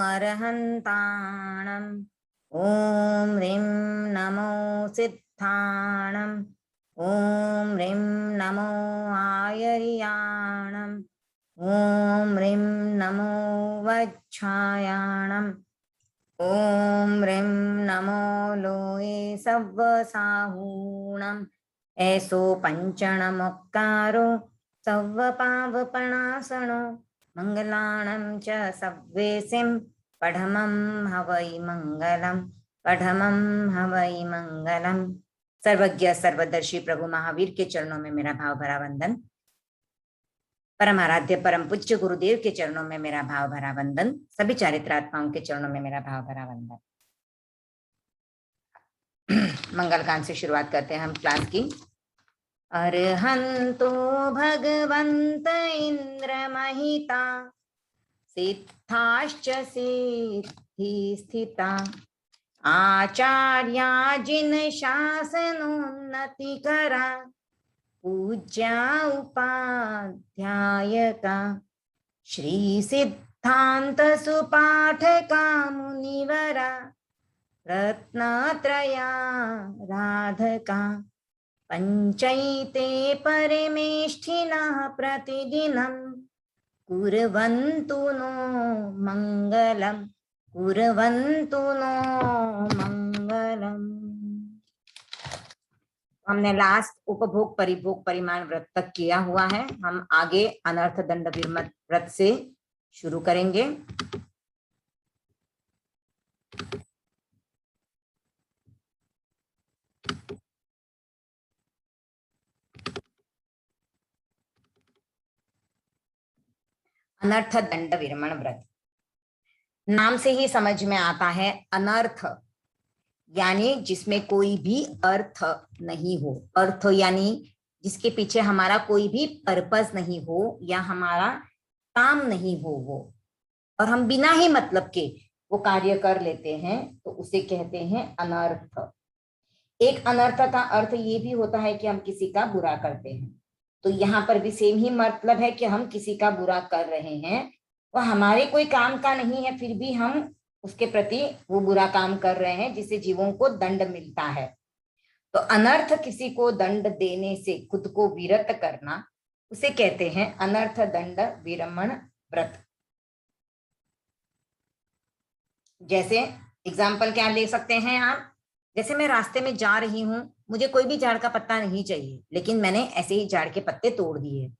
अरहंताणम, ओम रिं नमो सिद्धाणम, ओम रिं नमो आयर्याणम, ओम रिं नमो वज्छायाणम, ओम रिं नमो लोये सव्वसाहूणम। ऐसो पंचणमोक्कारो सव्वपावपणासनो मंगलाणं च सव्वेसिं पठमं हवै मंगलम, पठमं हवै मंगलम। सर्वज्ञ सर्वदर्शी प्रभु महावीर के चरणों में मेरा भाव भरा वंदन। परम आराध्य परम पूज्य गुरुदेव के चरणों में मेरा भाव भरा वंदन। सभी चारित्रात्माओं के चरणों में मेरा भाव भरा वंदन। मंगलकांड से शुरुआत करते हैं हम क्लास की। अर्हन्तो भगवन्त इंद्रमहिता, सिद्धाश्च सिद्धि स्थिता, आचार्या जिन शासनोन्नतिकरा, पूज्या उपाध्यायका, श्री सिद्धांत सुपाठका मुनिवरा, रत्नत्रया राधका, पंचैते परमेष्ठिनः प्रतिदिनं कुर्वन्तु नो मंगलम, कुर्वन्तु नो मंगलम। हमने लास्ट उपभोग परिभोग परिमाण व्रत तक किया हुआ है। हम आगे अनर्थ दंड विरमण व्रत से शुरू करेंगे। अनर्थ दंड विरमण व्रत, नाम से ही समझ में आता है अनर्थ यानी जिसमें कोई भी अर्थ नहीं हो। अर्थ यानी जिसके पीछे हमारा कोई भी पर्पस नहीं हो या हमारा काम नहीं हो वो, और हम बिना ही मतलब के वो कार्य कर लेते हैं तो उसे कहते हैं अनर्थ। एक अनर्थ का अर्थ ये भी होता है कि हम किसी का बुरा करते हैं। तो यहाँ पर भी सेम ही मतलब है कि हम किसी का बुरा कर रहे हैं, वह हमारे कोई काम का नहीं है, फिर भी हम उसके प्रति वो बुरा काम कर रहे हैं जिससे जीवों को दंड मिलता है। तो अनर्थ किसी को दंड देने से खुद को विरत करना, उसे कहते हैं अनर्थ दंड विरमण व्रत। जैसे एग्जाम्पल क्या ले सकते हैं आप, जैसे मैं रास्ते में जा रही हूँ, मुझे कोई भी झाड़ का पत्ता नहीं चाहिए, लेकिन मैंने ऐसे ही झाड़ के पत्ते तोड़ दिए,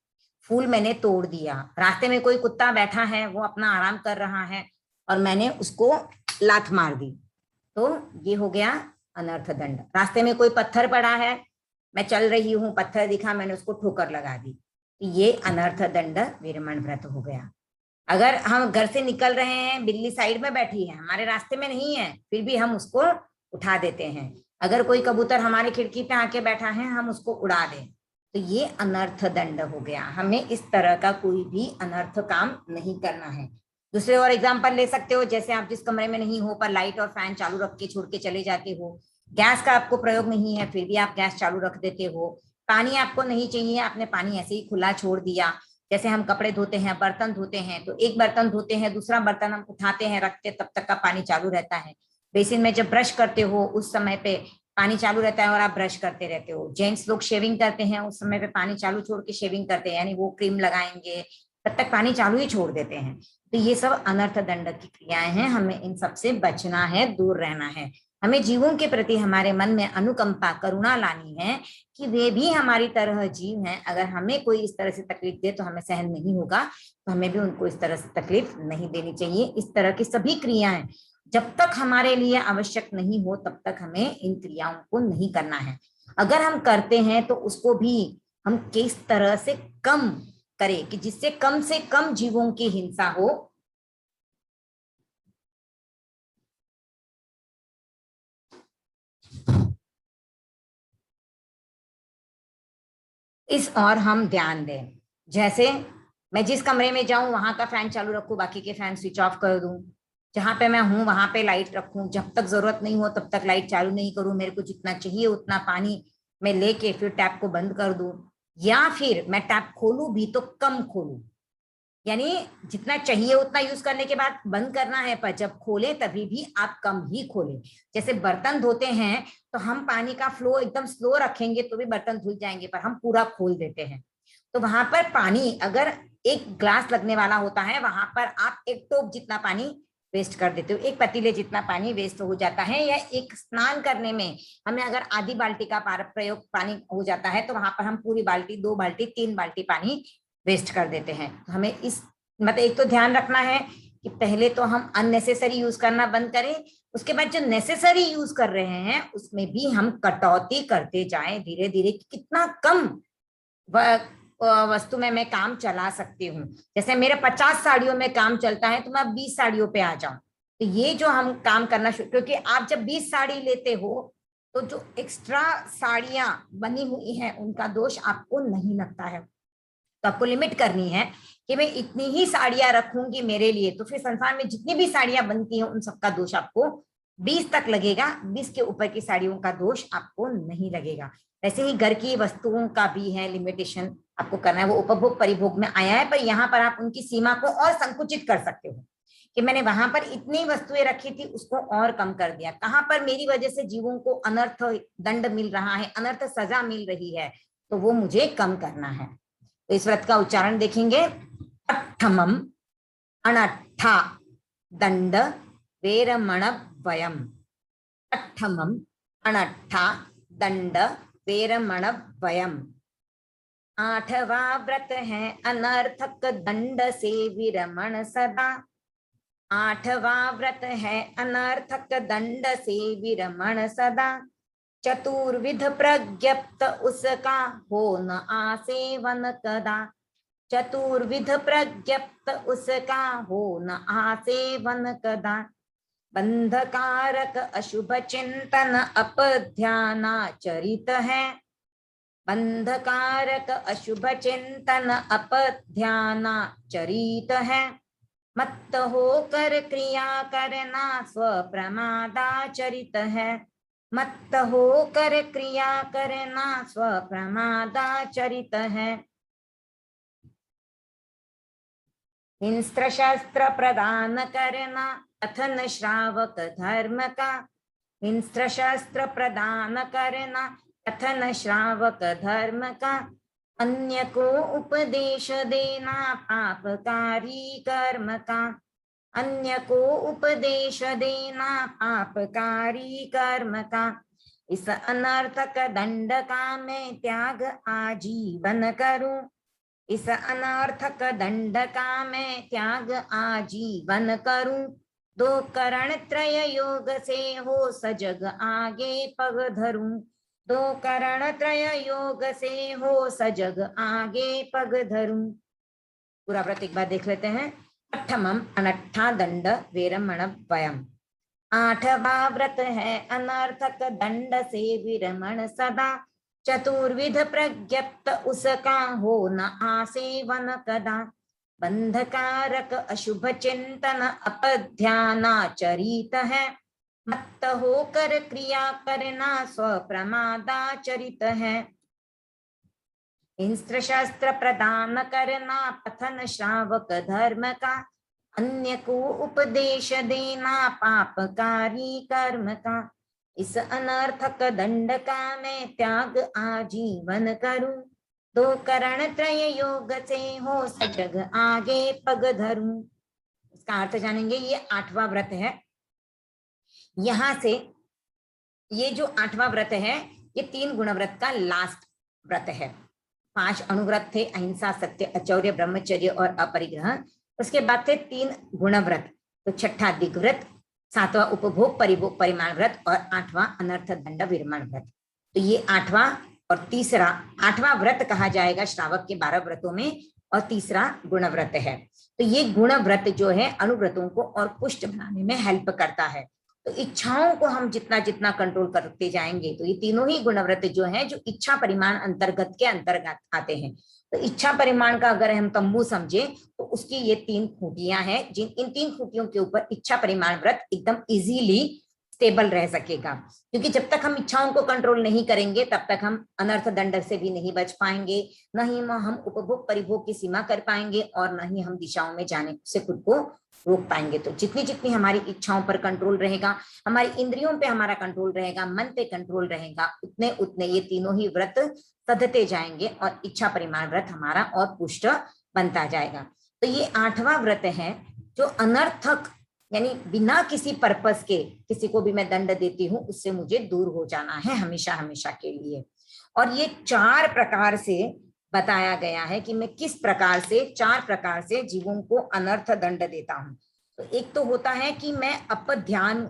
फूल मैंने तोड़ दिया। रास्ते में कोई कुत्ता बैठा है, वो अपना आराम कर रहा है और मैंने उसको लात मार दी, तो ये हो गया अनर्थ दंड। रास्ते में कोई पत्थर पड़ा है, मैं चल रही हूँ, पत्थर दिखा, मैंने उसको ठोकर लगा दी, तो ये अनर्थ दंड विरमण व्रत हो गया। अगर हम घर से निकल रहे हैं, बिल्ली साइड में बैठी है, हमारे रास्ते में नहीं है, फिर भी हम उसको उठा देते हैं। अगर कोई कबूतर हमारे खिड़की पे आके बैठा है, हम उसको उड़ा दें, तो ये अनर्थ दंड हो गया। हमें इस तरह का कोई भी अनर्थ काम नहीं करना है। दूसरे और एग्जांपल ले सकते हो, जैसे आप जिस कमरे में नहीं हो पर लाइट और फैन चालू रख के छोड़ के चले जाते हो, गैस का आपको प्रयोग नहीं है फिर भी आप गैस चालू रख देते हो, पानी आपको नहीं चाहिए, आपने पानी ऐसे ही खुला छोड़ दिया। जैसे हम कपड़े धोते हैं, बर्तन धोते हैं, तो एक बर्तन धोते हैं, दूसरा बर्तन हम उठाते हैं, रखते, तब तक का पानी चालू रहता है। बेसिन में जब ब्रश करते हो उस समय पे पानी चालू रहता है और आप ब्रश करते रहते हो। जेंट्स लोग शेविंग करते हैं, उस समय पे पानी चालू छोड़ के शेविंग करते हैं, यानी वो क्रीम लगाएंगे, तब तक पानी चालू ही छोड़ देते हैं। तो ये सब अनर्थ दंड की क्रियाएं हैं, हमें इन सब से बचना है, दूर रहना है। हमें जीवों के प्रति हमारे मन में अनुकंपा करुणा लानी है कि वे भी हमारी तरह जीव हैं। अगर हमें कोई इस तरह से तकलीफ दे तो हमें सहन नहीं होगा, तो हमें भी उनको इस तरह से तकलीफ नहीं देनी चाहिए। इस तरह की सभी क्रियाएं जब तक हमारे लिए आवश्यक नहीं हो तब तक हमें इन क्रियाओं को नहीं करना है। अगर हम करते हैं तो उसको भी हम किस तरह से कम करें कि जिससे कम से कम जीवों की हिंसा हो। इस और हम ध्यान दें। जैसे मैं जिस कमरे में जाऊं वहां का फैन चालू रखूं, बाकी के फैन स्विच ऑफ कर दूं। जहां पे मैं हूं वहां पे लाइट रखूं, जब तक जरूरत नहीं हो तब तक लाइट चालू नहीं करूं। मेरे को जितना चाहिए उतना पानी मैं लेके फिर टैप को बंद कर दूं। या फिर मैं टैप खोलूं भी तो कम खोलूं, यानी जितना चाहिए उतना यूज करने के बाद बंद करना है, पर जब खोले तभी भी आप कम ही खोलें। जैसे बर्तन धोते हैं तो हम पानी का फ्लो एकदम स्लो रखेंगे तो भी बर्तन धुल जाएंगे, पर हम पूरा खोल देते हैं। तो वहां पर पानी अगर एक ग्लास लगने वाला होता है, वहां पर आप एक टोप जितना पानी वेस्ट कर देते हो, एक पतीले जितना पानी वेस्ट हो जाता है। या एक स्नान करने में हमें अगर आधी बाल्टी का प्रयोग पानी हो जाता है, तो वहां पर हम पूरी बाल्टी, 2 बाल्टी, 3 बाल्टी पानी वेस्ट कर देते हैं। तो हमें इस मतलब एक तो ध्यान रखना है कि पहले तो हम अननेसेसरी यूज करना बंद करें, उसके बाद जो नेसेसरी यूज कर रहे हैं उसमें भी हम कटौती करते जाएं धीरे धीरे, कितना कम वस्तु में मैं काम चला सकती हूँ। जैसे मेरे 50 साड़ियों में काम चलता है तो मैं 20 साड़ियों पे आ जाऊं। तो ये जो हम काम करना शुरू, क्योंकि आप जब 20 साड़ी लेते हो तो जो एक्स्ट्रा साड़ियां बनी हुई हैं उनका दोष आपको नहीं लगता है। तो आपको लिमिट करनी है कि मैं इतनी ही साड़ियां रखूंगी मेरे लिए, तो फिर संसार में जितनी भी साड़ियां बनती हैं उन सबका दोष आपको 20 तक लगेगा, 20 के ऊपर की साड़ियों का दोष आपको नहीं लगेगा। वैसे ही घर की वस्तुओं का भी है लिमिटेशन आपको करना है, वो उपभोग परिभोग में आया है, पर यहाँ पर आप उनकी सीमा को और संकुचित कर सकते हो कि मैंने वहां पर इतनी वस्तुएं रखी थी उसको और कम कर दिया, कहां पर मेरी वजह से जीवों को अनर्थ दंड मिल रहा है, अनर्थ सजा मिल रही है, तो वो मुझे कम करना है। तो इस व्रत का उच्चारण देखेंगे, अट्ठमम अनट्ठा दंड वेरमण वयम। अट्ठमम अनट्ठा दंड वेरमण वयम। 8वां व्रत है अनर्थक दंड से विरमण सदा। 8वां व्रत है अनर्थक दंड से विरमण सदा। चतुर्विध प्रज्ञप्त उसका हो न आसेवन कदा। चतुर्विध प्रज्ञप्त उसका हो न आसेवन कदा। बंधकारक अशुभ चिंतन अपध्यानाचरित है। बंधकारक अशुभ चिंतन अपध्यानाचरित है। मत होकर क्रिया करना स्वप्रमादाचरित है। मत होकर क्रिया करना स्वप्रमादाचरित है। हिंस्त्र शस्त्र प्रदान करना कथन श्रावक धर्म का। हिंस्त्र शस्त्र प्रदान करना कथन श्रावक धर्म का। अन्य को उपदेश देना पापकारी कर्म का। अन्य को उपदेश देना पापकारी कर्म का। इस अनर्थक दंड का मैं त्याग आजीवन करूं। इस अनर्थक दंड का मैं त्याग आजीवन करूं। 2 करण त्रय योग से हो सजग आगे पग धरूं। 2 करण त्रय योग से हो सजग आगे पग धरूं। पूरा व्रत एक बार देख लेते हैं। अट्ठमम अनट्ठा दंड वेरमण वयम। 8वां व्रत है अनर्थक दंड से विरमण सदा। चतुर्विध प्रज्ञप्त उसका हो न आसेवन कदा। बंधकारक अशुभ चिंतन अपध्यानाचरित है। मत होकर क्रिया करना स्वप्रमादाचरित है। हिंस्त्र शास्त्र प्रदान करना कथन श्रावक धर्म का। अन्य को उपदेश देना पापकारी कर्म का। इस अनर्थक दंड का मैं त्याग आजीवन करूं। 2 करण त्रय योग से हो सजग आगे पग धरूं। इसका अर्थ जानेंगे। ये 8वां व्रत है। यहां से ये जो 8वां व्रत है ये 3 गुण व्रत का लास्ट व्रत है। 5 अनुव्रत थे, अहिंसा, सत्य, अचौर्य, ब्रह्मचर्य और अपरिग्रह। उसके बाद थे 3 गुण व्रत, तो 6ठा दिग्व्रत, 7वां उपभोग परिभोग परिमाण व्रत और 8वां अनर्थ दंड विरमण व्रत। तो ये 8वां और तीसरा 8वां व्रत कहा जाएगा श्रावक के 12 व्रतों में, और तीसरा गुण व्रत है। तो ये गुण व्रत जो है अनुव्रतों को और पुष्ट बनाने में हेल्प करता है। तो इच्छाओं को हम जितना जितना कंट्रोल करते जाएंगे, तो ये तीनों ही गुण व्रत जो है जो इच्छा परिमाण अंतर्गत के अंतर्गत आते हैं। तो इच्छा परिमाण का अगर हम तंबू समझे तो उसकी ये 3 खूंटियां हैं, जिन इन 3 खूंटियों के ऊपर इच्छा परिमाण व्रत एकदम इजीली स्टेबल रह सकेगा। क्योंकि जब तक हम इच्छाओं को कंट्रोल नहीं करेंगे तब तक हम अनर्थ दंड से भी नहीं बच पाएंगे, न ही हम उपभोग परिभोग की सीमा कर पाएंगे और न ही हम दिशाओं में जाने से खुद को रोक पाएंगे। तो जितनी जितनी हमारी इच्छाओं पर कंट्रोल रहेगा, हमारी इंद्रियों पे हमारा कंट्रोल रहेगा, मन पे कंट्रोल रहेगा, उतने उतने ये तीनों ही व्रत सधते जाएंगे और इच्छा परिमाण व्रत हमारा और पुष्ट बनता जाएगा। तो ये 8वां व्रत है जो अनर्थक यानी बिना किसी पर्पस के किसी को भी मैं दंड देती हूँ, उससे मुझे दूर हो जाना है हमेशा हमेशा के लिए। और ये 4 प्रकार से बताया गया है कि मैं किस प्रकार से 4 प्रकार से जीवों को अनर्थ दंड देता हूँ। तो एक तो होता है कि मैं अपध्यान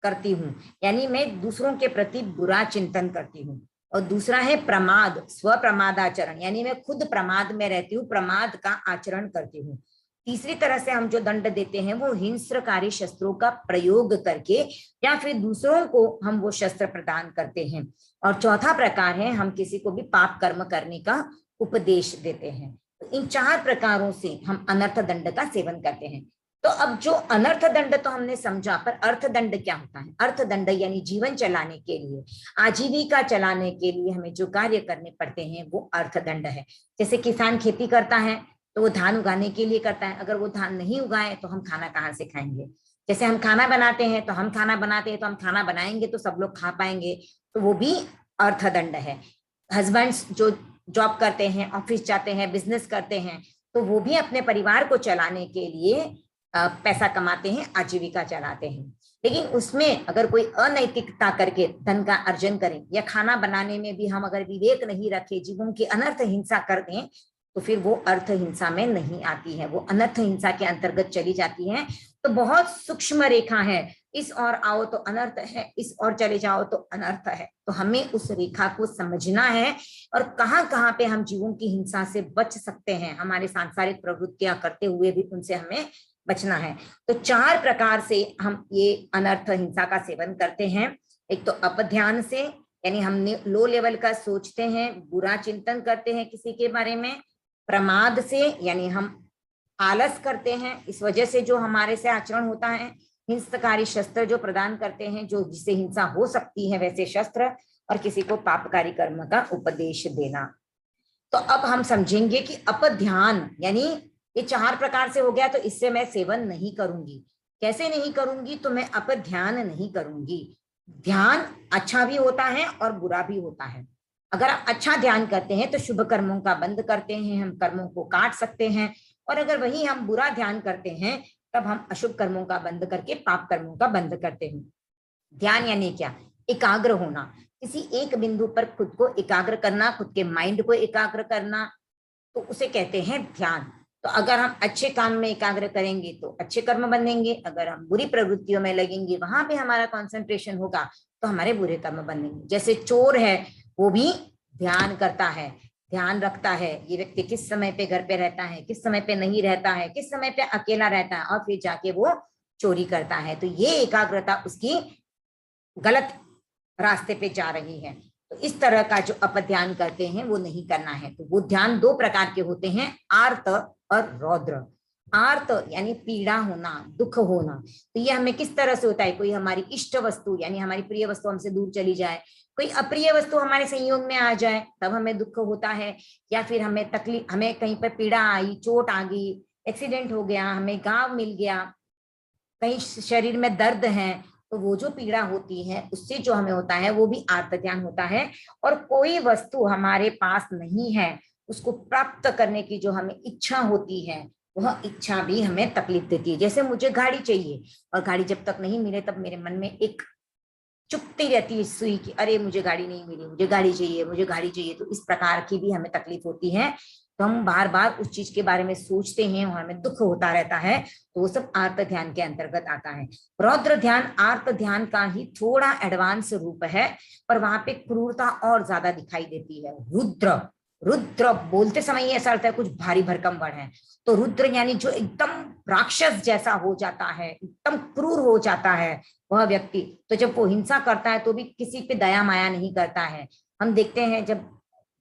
करती हूँ, यानी मैं दूसरों के प्रति बुरा चिंतन करती हूँ। और दूसरा है प्रमाद, स्व प्रमादाचरण, यानी मैं खुद प्रमाद में रहती हूँ, प्रमाद का आचरण करती हूँ। तीसरी तरह से हम जो दंड देते हैं वो हिंस्रकारी शस्त्रों का प्रयोग करके या फिर दूसरों को हम वो शस्त्र प्रदान करते हैं। और चौथा प्रकार है हम किसी को भी पाप कर्म करने का उपदेश देते हैं। तो इन 4 प्रकारों से हम अनर्थ दंड का सेवन करते हैं। तो अब जो अनर्थ दंड तो हमने समझा, पर अर्थ दंड क्या होता है? अर्थ दंड यानी जीवन चलाने के लिए, आजीविका चलाने के लिए हमें जो कार्य करने पड़ते हैं वो अर्थ दंड है। जैसे किसान खेती करता है तो वो धान उगाने के लिए करता है, अगर वो धान नहीं उगाए तो हम खाना कहाँ से खाएंगे। जैसे हम खाना बनाते हैं तो हम खाना बनाते हैं तो हम खाना बनाएंगे तो सब लोग खा पाएंगे, तो वो भी अर्थदंड है। हस्बैंड्स जो जॉब करते हैं, ऑफिस जाते हैं, बिजनेस करते हैं, तो वो भी अपने परिवार को चलाने के लिए पैसा कमाते हैं, आजीविका चलाते हैं। लेकिन उसमें अगर कोई अनैतिकता करके धन का अर्जन करें या खाना बनाने में भी हम अगर विवेक नहीं रखे, जीवों की अनर्थ हिंसा कर दें, तो फिर वो अर्थ हिंसा में नहीं आती है, वो अनर्थ हिंसा के अंतर्गत चली जाती है। तो बहुत सूक्ष्म रेखा है, इस ओर आओ तो अनर्थ है, इस ओर चले जाओ तो अनर्थ है। तो हमें उस रेखा को समझना है और कहाँ कहाँ पे हम जीवों की हिंसा से बच सकते हैं, हमारे सांसारिक प्रवृत्तियां करते हुए भी उनसे हमें बचना है। तो 4 प्रकार से हम ये अनर्थ हिंसा का सेवन करते हैं। एक तो अपध्यान से, यानी हम लो लेवल का सोचते हैं, बुरा चिंतन करते हैं किसी के बारे में। प्रमाद से, यानी हम आलस करते हैं, इस वजह से जो हमारे से आचरण होता है। हिंसकारी शस्त्र जो प्रदान करते हैं, जो जिससे हिंसा हो सकती है वैसे शस्त्र, और किसी को पापकारी कर्म का उपदेश देना। तो अब हम समझेंगे कि अपध्यान यानी ये 4 प्रकार से हो गया, तो इससे मैं सेवन नहीं करूंगी। कैसे नहीं करूंगी? तो मैं अपध्यान नहीं करूंगी। ध्यान अच्छा भी होता है और बुरा भी होता है। अगर आप अच्छा ध्यान करते हैं तो शुभ कर्मों का बंद करते हैं, हम कर्मों को काट सकते हैं। और अगर वही हम बुरा ध्यान करते हैं तब हम अशुभ कर्मों का बंद करके पाप कर्मों का बंद करते हैं। ध्यान यानी क्या? एकाग्र होना, किसी एक बिंदु पर खुद को एकाग्र करना, खुद के माइंड को एकाग्र करना, तो उसे कहते हैं ध्यान। तो अगर हम अच्छे काम में एकाग्र करेंगे तो अच्छे कर्म बनेंगे, अगर हम बुरी प्रवृत्तियों में लगेंगे, वहां पे हमारा कंसंट्रेशन होगा, तो हमारे बुरे कर्म बनेंगे। जैसे चोर है, वो भी ध्यान करता है, ध्यान रखता है ये व्यक्ति किस समय पे घर पे रहता है, किस समय पे नहीं रहता है, किस समय पे अकेला रहता है, और फिर जाके वो चोरी करता है। तो ये एकाग्रता उसकी गलत रास्ते पे जा रही है। तो इस तरह का जो अपध्यान करते हैं वो नहीं करना है। तो वो ध्यान 2 प्रकार के होते हैं, आर्त और रौद्र। आर्त यानी पीड़ा होना, दुख होना। तो ये हमें किस तरह से होता है? कोई हमारी इष्ट वस्तु यानी हमारी प्रिय वस्तु हमसे दूर चली जाए, कोई अप्रिय वस्तु हमारे संयोग में आ जाए, तब हमें दुख होता है। या फिर हमें तकलीफ, हमें कहीं पर पीड़ा आई, चोट आ गई, एक्सीडेंट हो गया, हमें गांव मिल गया, कहीं शरीर में दर्द है, तो वो जो पीड़ा होती है उससे जो हमें होता है वो भी आर्त ध्यान होता है। और कोई वस्तु हमारे पास नहीं है, उसको प्राप्त करने की जो हमें इच्छा होती है, वह इच्छा भी हमें तकलीफ देती है। जैसे मुझे गाड़ी चाहिए और गाड़ी जब तक नहीं मिले तब मेरे मन में एक चुपती रहती है सुई की, अरे मुझे गाड़ी नहीं मिली, मुझे गाड़ी चाहिए, मुझे गाड़ी चाहिए। तो इस प्रकार की भी हमें तकलीफ होती है। तो हम बार बार उस चीज के बारे में सोचते हैं और हमें दुख होता रहता है। तो वो सब आर्त ध्यान के अंतर्गत आता है। रौद्र ध्यान आर्त ध्यान का ही थोड़ा एडवांस रूप है, पर वहां पे क्रूरता और ज्यादा दिखाई देती है। रुद्र, रुद्र बोलते समय ऐसा लगता है कुछ भारी भरकम वर्ड है। तो रुद्र यानी जो एकदम राक्षस जैसा हो जाता है, एकदम क्रूर हो जाता है वह व्यक्ति। तो जब वो हिंसा करता है तो भी किसी पे दया माया नहीं करता है। हम देखते हैं जब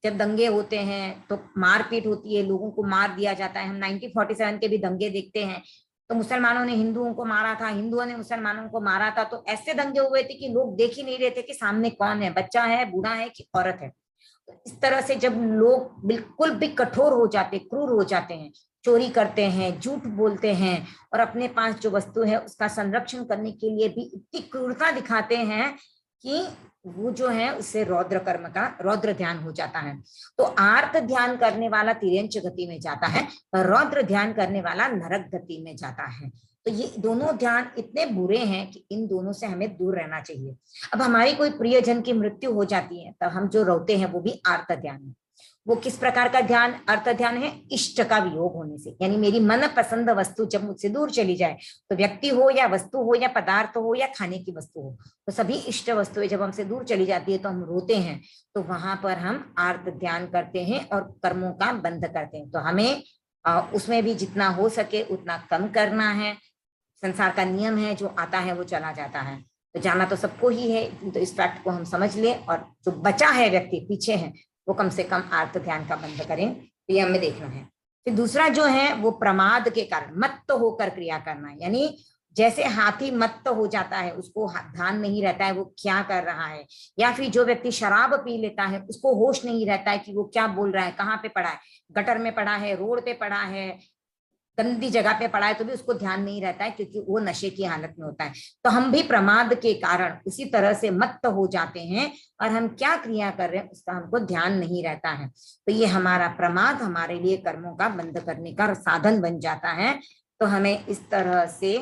जब दंगे होते हैं तो मारपीट होती है, लोगों को मार दिया जाता है। हम 1947 के भी दंगे देखते हैं, तो मुसलमानों ने हिंदुओं को मारा था, हिंदुओं ने मुसलमानों को मारा था, तो ऐसे दंगे हुए थे कि लोग देख ही नहीं रहे थे कि सामने कौन है, बच्चा है, बूढ़ा है कि औरत है। तो इस तरह से जब लोग बिल्कुल भी कठोर हो जाते, क्रूर हो जाते हैं, चोरी करते हैं, झूठ बोलते हैं, और अपने पास जो वस्तु है उसका संरक्षण करने के लिए भी इतनी क्रूरता दिखाते हैं कि वो जो है उससे रौद्र कर्म का रौद्र ध्यान हो जाता है। तो आर्त ध्यान करने वाला तिर्यंच गति में जाता है, रौद्र ध्यान करने वाला नरक गति में जाता है। तो ये दोनों ध्यान इतने बुरे हैं कि इन दोनों से हमें दूर रहना चाहिए। अब हमारी कोई प्रियजन की मृत्यु हो जाती है तब हम जो रोते हैं वो भी आर्त ध्यान है। वो किस प्रकार का ध्यान, अर्थ ध्यान है इष्ट का वियोग होने से, यानी मेरी मन पसंद वस्तु जब मुझसे दूर चली जाए, तो व्यक्ति हो या वस्तु हो या पदार्थ हो या खाने की वस्तु हो, तो सभी इष्ट वस्तुएं जब हमसे दूर चली जाती है तो हम रोते हैं। तो वहां पर हम आर्त ध्यान करते हैं और कर्मों का बंध करते हैं। तो हमें उसमें भी जितना हो सके उतना कम करना है। संसार का नियम है, जो आता है वो चला जाता है, तो जाना तो सबको ही है। तो इस फैक्ट को हम समझ लें, और जो बचा है व्यक्ति पीछे है वो कम से कम आर्त ध्यान का बंद करें। तो ये हमें देखना है। फिर दूसरा जो है वो प्रमाद के कारण मत्त होकर क्रिया करना है, यानी जैसे हाथी मत्त हो जाता है, उसको ध्यान नहीं रहता है वो क्या कर रहा है, या फिर जो व्यक्ति शराब पी लेता है उसको होश नहीं रहता है कि वो क्या बोल रहा है, कहाँ पे पड़ा है, गटर में पड़ा है, रोड पे पड़ा है, गंदी जगह पे पड़ा है, तो भी उसको ध्यान नहीं रहता है क्योंकि वो नशे की हालत में होता है। तो हम भी प्रमाद के कारण उसी तरह से मत्त हो जाते हैं, और हम क्या क्रिया कर रहे हैं उसका हमको ध्यान नहीं रहता है। तो ये हमारा प्रमाद हमारे लिए कर्मों का बंद करने का साधन बन जाता है। तो हमें इस तरह से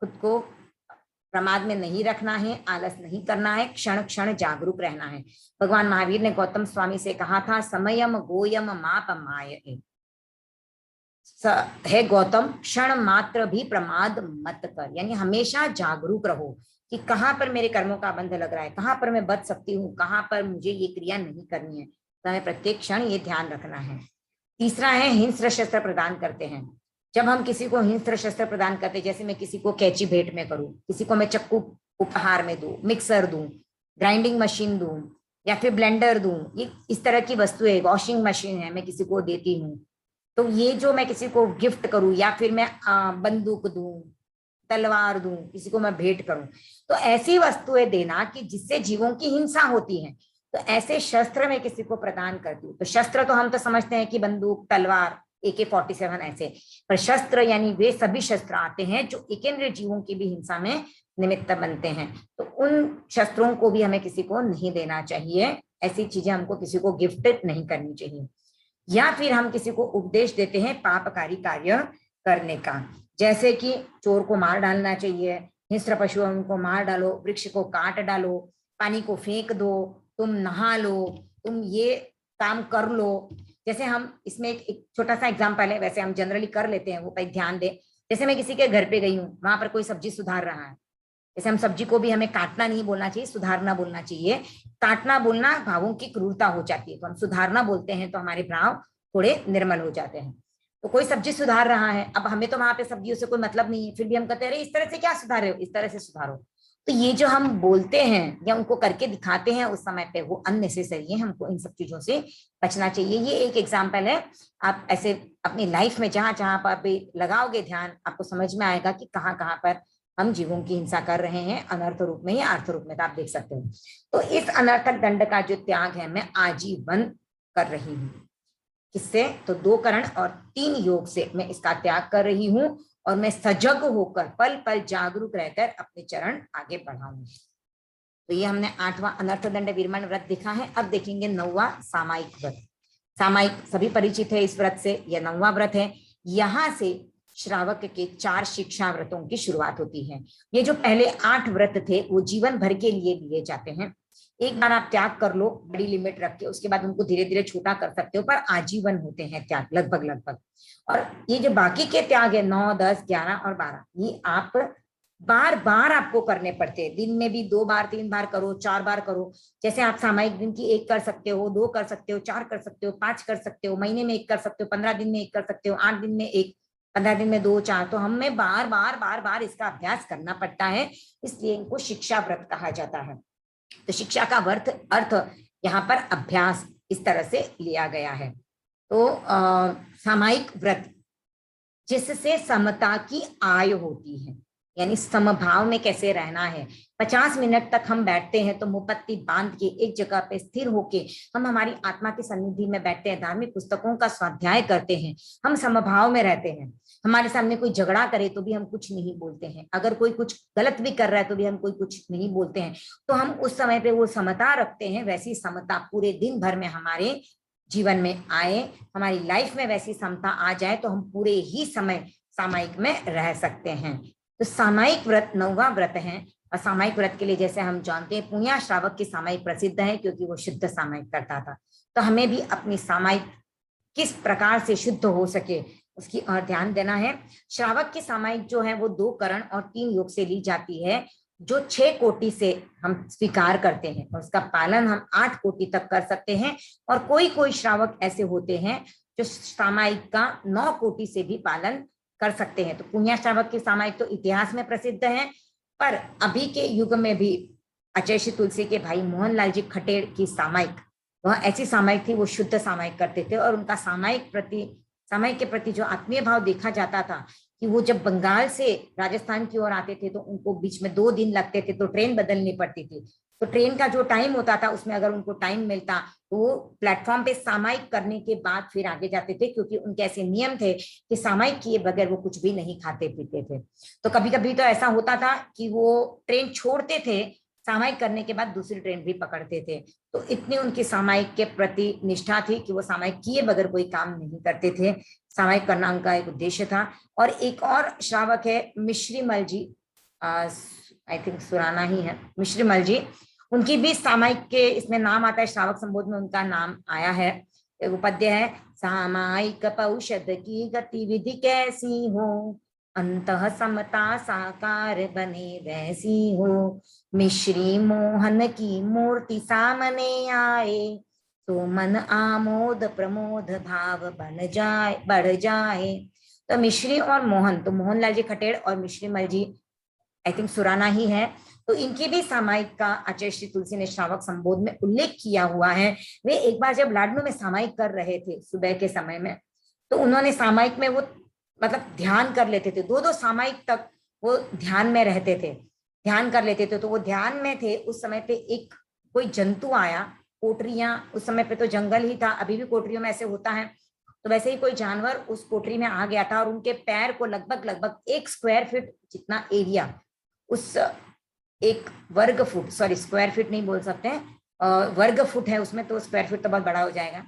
खुद को प्रमाद में नहीं रखना है, आलस नहीं करना है, क्षण क्षण जागरूक रहना है। भगवान महावीर ने गौतम स्वामी से कहा था, समयम गोयम माप माय, है गौतम क्षण मात्र भी प्रमाद मत कर, यानी हमेशा जागरूक रहो कि कहाँ पर मेरे कर्मों का बंध लग रहा है, कहाँ पर मैं बच सकती हूँ, कहाँ पर मुझे ये क्रिया नहीं करनी है। तो हमें प्रत्येक क्षण ये ध्यान रखना है। तीसरा है हिंस्र शस्त्र प्रदान करते हैं। जब हम किसी को हिंस्र शस्त्र प्रदान करते हैं, जैसे मैं किसी को कैंची भेंट में करूं, किसी को मैं चक्कू उपहार में दूं, मिक्सर दूं, ग्राइंडिंग मशीन दूं, या फिर ब्लेंडर दूं, ये इस तरह की वस्तु है, वॉशिंग मशीन है, मैं किसी को देती हूँ। तो ये जो मैं किसी को गिफ्ट करूं, या फिर मैं बंदूक दूं, तलवार दूं, किसी को मैं भेंट करूं, तो ऐसी वस्तुएं देना कि जिससे जीवों की हिंसा होती है, तो ऐसे शस्त्र मैं किसी को प्रदान करती हूँ। तो शस्त्र तो हम तो समझते हैं कि बंदूक, तलवार, AK-47 ऐसे, पर शस्त्र यानी वे सभी शस्त्र आते हैं जो एकेंद्रीय जीवों की भी हिंसा में निमित्त बनते हैं। तो उन शस्त्रों को भी हमें किसी को नहीं देना चाहिए। ऐसी चीजें हमको किसी को गिफ्ट नहीं करनी चाहिए। या फिर हम किसी को उपदेश देते हैं पापकारी कार्य करने का, जैसे कि चोर को मार डालना चाहिए, हिंस्र पशुओं को मार डालो, वृक्ष को काट डालो, पानी को फेंक दो, तुम नहा लो, तुम ये काम कर लो। जैसे हम इसमें एक छोटा सा एग्जाम्पल है, वैसे हम जनरली कर लेते हैं, वो पर ध्यान दें। जैसे मैं किसी के घर पे गई हूँ, वहां पर कोई सब्जी सुधार रहा है, जैसे हम सब्जी को भी हमें काटना नहीं बोलना चाहिए, सुधारना बोलना चाहिए। काटना बोलना भावों की क्रूरता हो जाती है, तो हम सुधारना बोलते हैं तो हमारे भाव थोड़े निर्मल हो जाते हैं। तो कोई सब्जी सुधार रहा है, अब हमें तो वहां पे सब्जियों से कोई मतलब नहीं है, फिर भी हम कहते हैं अरे इस तरह से क्या सुधार रहे हो, इस तरह से सुधारो। तो ये जो हम बोलते हैं या उनको करके दिखाते हैं उस समय पे, वो अननेसेसरी है, हमको इन सब चीजों से बचना चाहिए। ये एक एग्जाम्पल है। आप ऐसे अपनी लाइफ में जहां जहां पर भी लगाओगे ध्यान, आपको समझ में आएगा कि कहाँ कहाँ पर हम जीवों की हिंसा कर रहे हैं, अनर्थ रूप में या अर्थ रूप में, तो आप देख सकते हो। तो इस अनर्थक दंड का जो त्याग है मैं आजीवन कर रही हूँ। किससे? तो 2 करण और 3 योग से मैं इसका त्याग कर रही हूँ, और मैं सजग होकर पल पल जागरूक रहकर अपने चरण आगे बढ़ाऊंगी। तो ये हमने 8वां अनर्थ दंड विरमण व्रत देखा है। अब देखेंगे 9वां सामायिक व्रत। सामायिक सभी परिचित है इस व्रत से, यह 9वां व्रत है। यहां से श्रावक के 4 शिक्षा व्रतों की शुरुआत होती है। ये जो पहले 8 व्रत थे वो जीवन भर के लिए लिए जाते हैं। एक बार आप त्याग कर लो बड़ी लिमिट रख के, उसके बाद उनको धीरे धीरे छोटा कर सकते हो, पर आजीवन होते हैं त्याग लगभग लगभग। और ये जो बाकी के त्याग है 9, 10, 11 और 12, ये आप बार बार आपको करने पड़ते हैं। दिन में भी 2 बार 3 बार करो, 4 बार करो। जैसे आप सामायिक दिन की 1 कर सकते हो, 2 कर सकते हो, 4 कर सकते हो, 5 कर सकते हो, महीने में 1 कर सकते हो, 15 दिन में 1 कर सकते हो, 8 दिन में 1, 15 दिन में 2, 4। तो हमें बार बार बार बार इसका अभ्यास करना पड़ता है, इसलिए इनको शिक्षा व्रत कहा जाता है। तो शिक्षा का अर्थ यहाँ पर अभ्यास इस तरह से लिया गया है। तो सामायिक व्रत जिससे समता की आय होती है, यानी समभाव में कैसे रहना है। 50 मिनट तक हम बैठते हैं तो मुपत्ति बांध के एक जगह पे स्थिर होके हम हमारी आत्मा की सन्निधि में बैठते हैं, धार्मिक पुस्तकों का स्वाध्याय करते हैं, हम समभाव में रहते हैं। हमारे सामने कोई झगड़ा करे तो भी हम कुछ नहीं बोलते हैं, अगर कोई कुछ गलत भी कर रहा है तो भी हम कोई कुछ नहीं बोलते हैं। तो हम उस समय पे वो समता रखते हैं। वैसी समता पूरे दिन भर में हमारे जीवन में आए, हमारी लाइफ में वैसी समता आ जाए तो हम पूरे ही समय सामायिक में रह सकते हैं। तो सामायिक व्रत 9वां व्रत है। और सामायिक व्रत के लिए जैसे हम जानते हैं पुण्य श्रावक की सामायिक प्रसिद्ध है, क्योंकि वो शुद्ध सामायिक करता था। तो हमें भी अपनी सामायिक किस प्रकार से शुद्ध हो सके उसकी और ध्यान देना है। श्रावक की सामायिक जो है वो 2 करण और 3 योग से ली जाती है, जो 6 कोटि से हम स्वीकार करते हैं, और उसका पालन हम 8 कोटि तक कर सकते हैं। और कोई कोई श्रावक ऐसे होते हैं जो सामायिक का 9 कोटि से भी पालन कर सकते हैं। तो पुण्य श्रावक की सामायिक तो इतिहास में प्रसिद्ध है, पर अभी के युग में भी अजय श्री तुलसी के भाई मोहनलाल जी खटेड़ की सामायिक, वह ऐसी सामायिक थी, वो शुद्ध सामायिक करते थे। और उनका सामायिक के प्रति जो आत्मीय भाव देखा जाता था कि वो जब बंगाल से राजस्थान की ओर आते थे तो उनको बीच में 2 दिन लगते थे, तो ट्रेन बदलनी पड़ती थी। तो ट्रेन का जो टाइम होता था उसमें अगर उनको टाइम मिलता तो वो प्लेटफॉर्म पे सामायिक करने के बाद फिर आगे जाते थे, क्योंकि उनके ऐसे नियम थे कि सामायिक किए बगैर वो कुछ भी नहीं खाते पीते थे। तो कभी कभी तो ऐसा होता था कि वो ट्रेन छोड़ते थे, सामायिक करने के बाद दूसरी ट्रेन भी पकड़ते थे। तो इतनी उनकी सामायिक के प्रति निष्ठा थी कि वो सामायिक किए बगैर कोई काम नहीं करते थे। सामायिक करना उनका एक उद्देश्य था। और एक और श्रावक है मिश्रीमल जी, आई थिंक सुराना ही है, मिश्रीमल जी। उनकी भी सामायिक के इसमें नाम आता है, श्रावक संबोध में उनका नाम आया है। एक पद्य है, सामायिक पौषध की गतिविधि कैसी हो, अंतः समता साकार बने वैसी हो, मिश्री मोहन की मूर्ति सामने आए, तो मन आमोद प्रमोद भाव बन जाए बढ़ जाए। तो मिश्री और मोहन, तो मोहनलाल जी खटेड़ और मिश्रीमल जी आई थिंक सुराना ही है। तो इनकी भी सामायिक का आचार्य श्री तुलसी ने श्रावक संबोध में उल्लेख किया हुआ है। वे एक बार जब लाडनू में सामायिक कर रहे थे सुबह के समय में, तो उन्होंने सामायिक में वो मतलब ध्यान कर लेते थे, 2-2 सामायिक तक वो ध्यान में रहते थे, ध्यान कर लेते थे। तो वो ध्यान में थे, उस समय पे एक कोई जंतु आया, कोटरियां, उस समय पे तो जंगल ही था, अभी भी कोटरियों में ऐसे होता है। तो वैसे ही कोई जानवर उस कोटरी में आ गया था और उनके पैर को लगभग 1 स्क्वायर फीट जितना एरिया, उस 1 वर्ग फुट, सॉरी स्क्वायर फीट नहीं बोल सकते हैं, वर्ग फुट है उसमें, तो स्क्वायर फीट तो बहुत बड़ा हो जाएगा।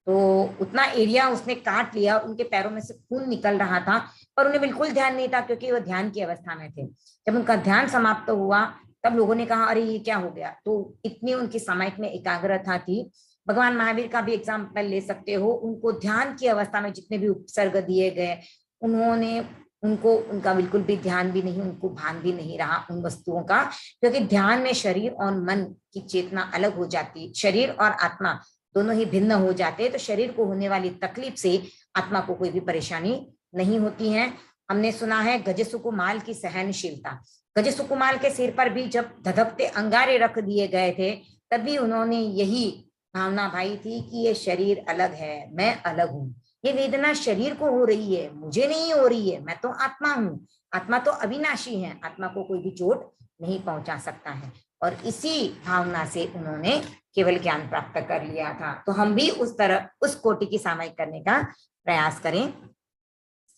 तो उतना एरिया उसने काट लिया और उनके पैरों में से खून निकल रहा था, पर उन्हें बिल्कुल ध्यान नहीं था, क्योंकि वो ध्यान की अवस्था में थे। जब उनका ध्यान समाप्त हुआ तब लोगों ने कहा अरे ये क्या हो गया। तो इतनी उनकी सामायिक में एकाग्रता थी। भगवान महावीर का भी एग्जाम्पल ले सकते हो, उनको ध्यान की अवस्था में जितने भी उपसर्ग दिए गए, उन्होंने उनको उनका बिल्कुल भी ध्यान भी नहीं, उनको भान भी नहीं रहा उन वस्तुओं का, क्योंकि ध्यान में शरीर और मन की चेतना अलग हो जाती, शरीर और आत्मा दोनों ही भिन्न हो जाते हैं। तो शरीर को होने वाली तकलीफ से आत्मा को कोई भी परेशानी नहीं होती है। हमने सुना है गजसुकुमाल की सहनशीलता, गजसुकुमाल के सिर पर भी जब धधकते अंगारे रख दिए गए थे तभी उन्होंने यही भावना भाई थी कि ये शरीर अलग है, मैं अलग हूं, ये वेदना शरीर को हो रही है, मुझे नहीं हो रही है, मैं तो आत्मा हूं, आत्मा तो अविनाशी है, आत्मा को कोई भी चोट नहीं पहुंचा सकता है। और इसी भावना से उन्होंने केवल ज्ञान प्राप्त कर लिया था। तो हम भी उस तरह उस कोटि की सामायिक करने का प्रयास करें।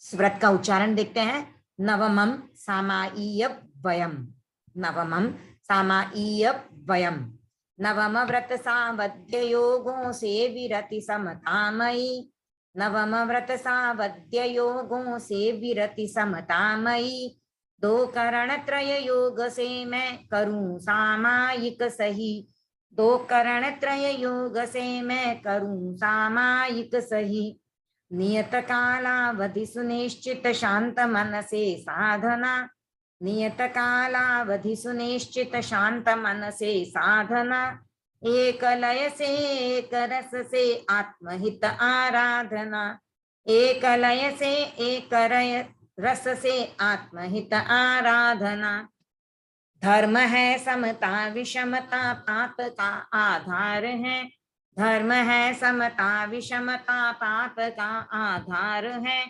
व्रत का उच्चारण देखते हैं, नवमम सामाईय वयम, नवमम सामाईय वयम, नवम व्रत सावध्य योगों से विरति समतामयी, नवम व्रत सावध्य योगों से विरति समतामयी, 2 करण त्रय योग से मैं करूं सामायिक सही, 2 करण त्रय योग से मैं करूं सामायिक सही, नियत कालावधि सुनिश्चित शांत मन से साधना, नियत कालावधि सुनिश्चित शांत मन से साधना, एक लय से एक रस से आत्महित आराधना, एक लय से एक रस से आत्महित आराधना, धर्म है समता विषमता पाप का आधार है, धर्म है समता विषमता पाप का आधार है,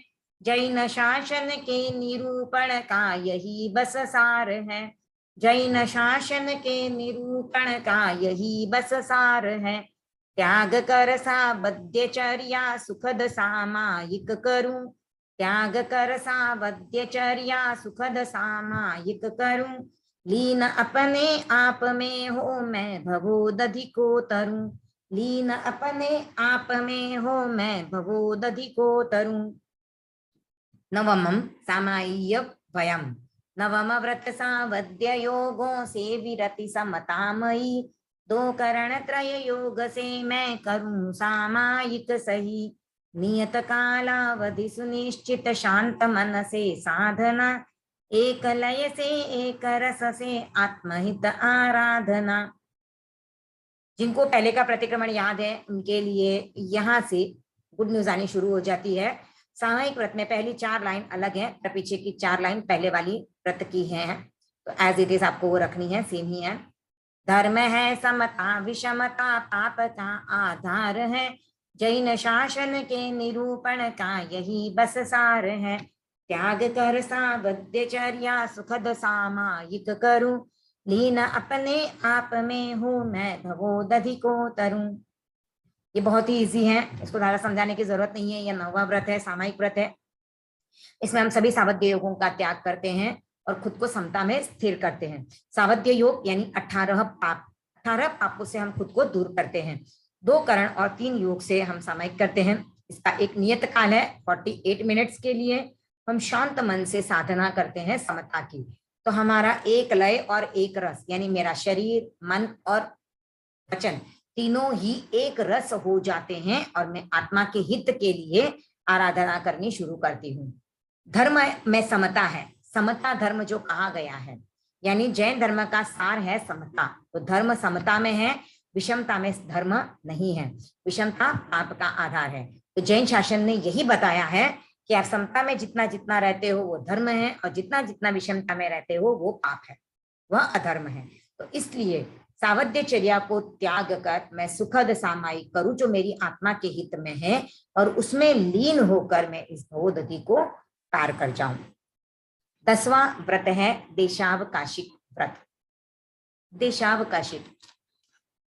जैन शासन के निरूपण का यही बस सार है। जैन शासन के निरूपण का यही बस सार है। त्याग कर सावध्यचर्या सुखद सामायिक करूं। त्याग कर सावध्यचर्या सुखद सामायिक करूं। लीन अपने आप में हो मैं भवोदधि को तरूं। लीन अपने आप में हो मैं भवोदधि को तरूं। नवमं सामाय्य भयम्। नवम व्रत सावध्य योगों से विरति समतामयी। दो करण त्रय योग से मैं करूं सामायिक सही। नियत कालावधि सुनिश्चित शांत मन से साधना। एक लय से एक रस से आत्महित आराधना। जिनको पहले का प्रतिक्रमण याद है उनके लिए यहाँ से गुड न्यूज आनी शुरू हो जाती है। सामायिक व्रत में पहली 4 लाइन अलग है और पीछे की 4 लाइन पहले वाली व्रत की है, तो एज इट इज आपको वो रखनी है, सेम ही है। धर्म है समता विषमता पाप का आधार है। जैन शासन के निरूपण का यही बस सार है। त्याग कर सावध्यचर्या सुखद सामायिक करूं। लीन अपने आप में हूं मैं भवोदधि को तरूं। ये बहुत ही इजी है, इसको ज्यादा समझाने की जरूरत नहीं है। यह 9वां व्रत है, सामायिक व्रत है। इसमें हम सभी सावध्य योगों का त्याग करते हैं और खुद को समता में स्थिर करते हैं। सावध्य योग यानी 18 पाप, 18 पापों से हम खुद को दूर करते हैं। 2 करण और 3 योग से हम सामायिक करते हैं। इसका एक नियत काल है 48 मिनट्स के लिए। हम शांत मन से साधना करते हैं समता की। तो हमारा एक लय और एक रस यानी मेरा शरीर, मन और वचन तीनों ही एक रस हो जाते हैं और मैं आत्मा के हित के लिए आराधना करनी शुरू करती हूँ। धर्म में समता है, समता धर्म जो कहा गया है, यानी जैन धर्म का सार है समता। तो धर्म समता में है, विषमता में धर्म नहीं है। विषमता पाप का आधार है। तो जैन शासन ने यही बताया है कि आप समता में जितना जितना रहते हो वो धर्म है और जितना जितना विषमता में रहते हो वो पाप है, वह अधर्म है। तो इसलिए सावध्यचर्या को त्याग कर मैं सुखद सामायिक करूं जो मेरी आत्मा के हित में है और उसमें लीन होकर मैं इस भवोदधि को पार कर जाऊं। 10वां व्रत है देशावकाशिक व्रत। देशावकाशिक,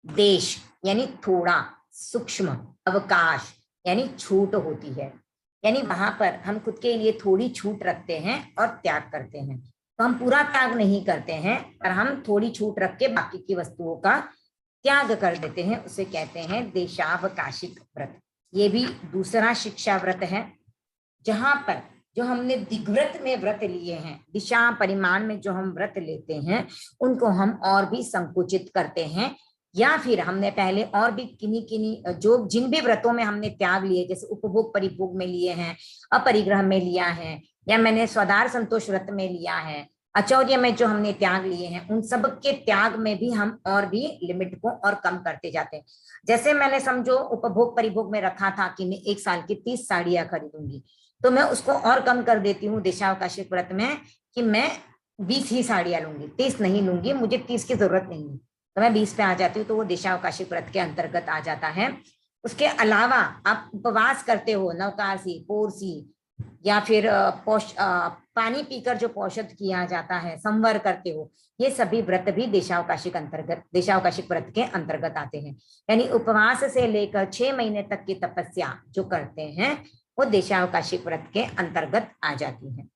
देश यानी थोड़ा, सूक्ष्म, अवकाश यानी छूट होती है, यानी वहां पर हम खुद के लिए थोड़ी छूट रखते हैं और त्याग करते हैं। तो हम पूरा त्याग नहीं करते हैं पर हम थोड़ी छूट रख के बाकी की वस्तुओं का त्याग कर देते हैं, उसे कहते हैं देशावकाशिक व्रत। ये भी दूसरा शिक्षा व्रत है, जहां पर जो हमने दिग्व्रत में व्रत लिए हैं, दिशा परिमाण में जो हम व्रत लेते हैं उनको हम और भी संकुचित करते हैं, या फिर हमने पहले और भी किन्हीं जो जिन भी व्रतों में हमने त्याग लिए, जैसे उपभोग परिभोग में लिए हैं, अपरिग्रह में लिया है, या मैंने स्वदार संतोष व्रत में लिया है, अचौर्य में जो हमने त्याग लिए हैं, उन सब के त्याग में भी हम और भी लिमिट को और कम करते जाते हैं। जैसे मैंने समझो उपभोग परिभोग में रखा था कि मैं 1 साल की 30 साड़ियां खरीदूंगी, तो मैं उसको और कम कर देती हूँ देशावकाशिक व्रत में कि मैं 20 ही साड़ियां लूंगी, 30 नहीं लूंगी, मुझे 30 की जरूरत नहीं है, तो मैं 20 पे आ जाती हूँ। तो वो देशावकाशिक व्रत के अंतर्गत आ जाता है। उसके अलावा आप उपवास करते हो, नवकारसी, पोरसी, या फिर पानी पीकर जो पौषध किया जाता है, संवर करते हो, ये सभी व्रत भी देशावकाशिक व्रत के अंतर्गत आते हैं। यानी उपवास से लेकर 6 महीने तक की तपस्या जो करते हैं वो देशावकाशिक व्रत के अंतर्गत आ जाती है।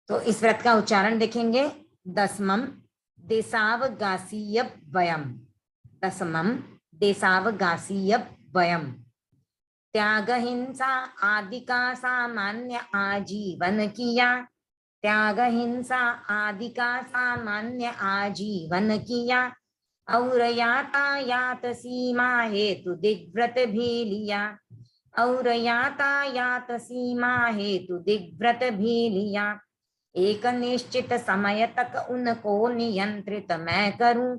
तो इस व्रत का उच्चारण देखेंगे। 10मं देशावगासीयवयम्। 10मं देशावगासीयवयम्। त्याग हिंसा आदि का सामान्य आजीवन किया। त्याग हिंसा आदि का सामान्य आजीवन किया। और यातायात सीमा हेतु दिग्व्रत भी लिया। और यातायात सीमा हेतु दिग्व्रत भी लिया। एक निश्चित समय तक उनको नियंत्रित मैं करूं।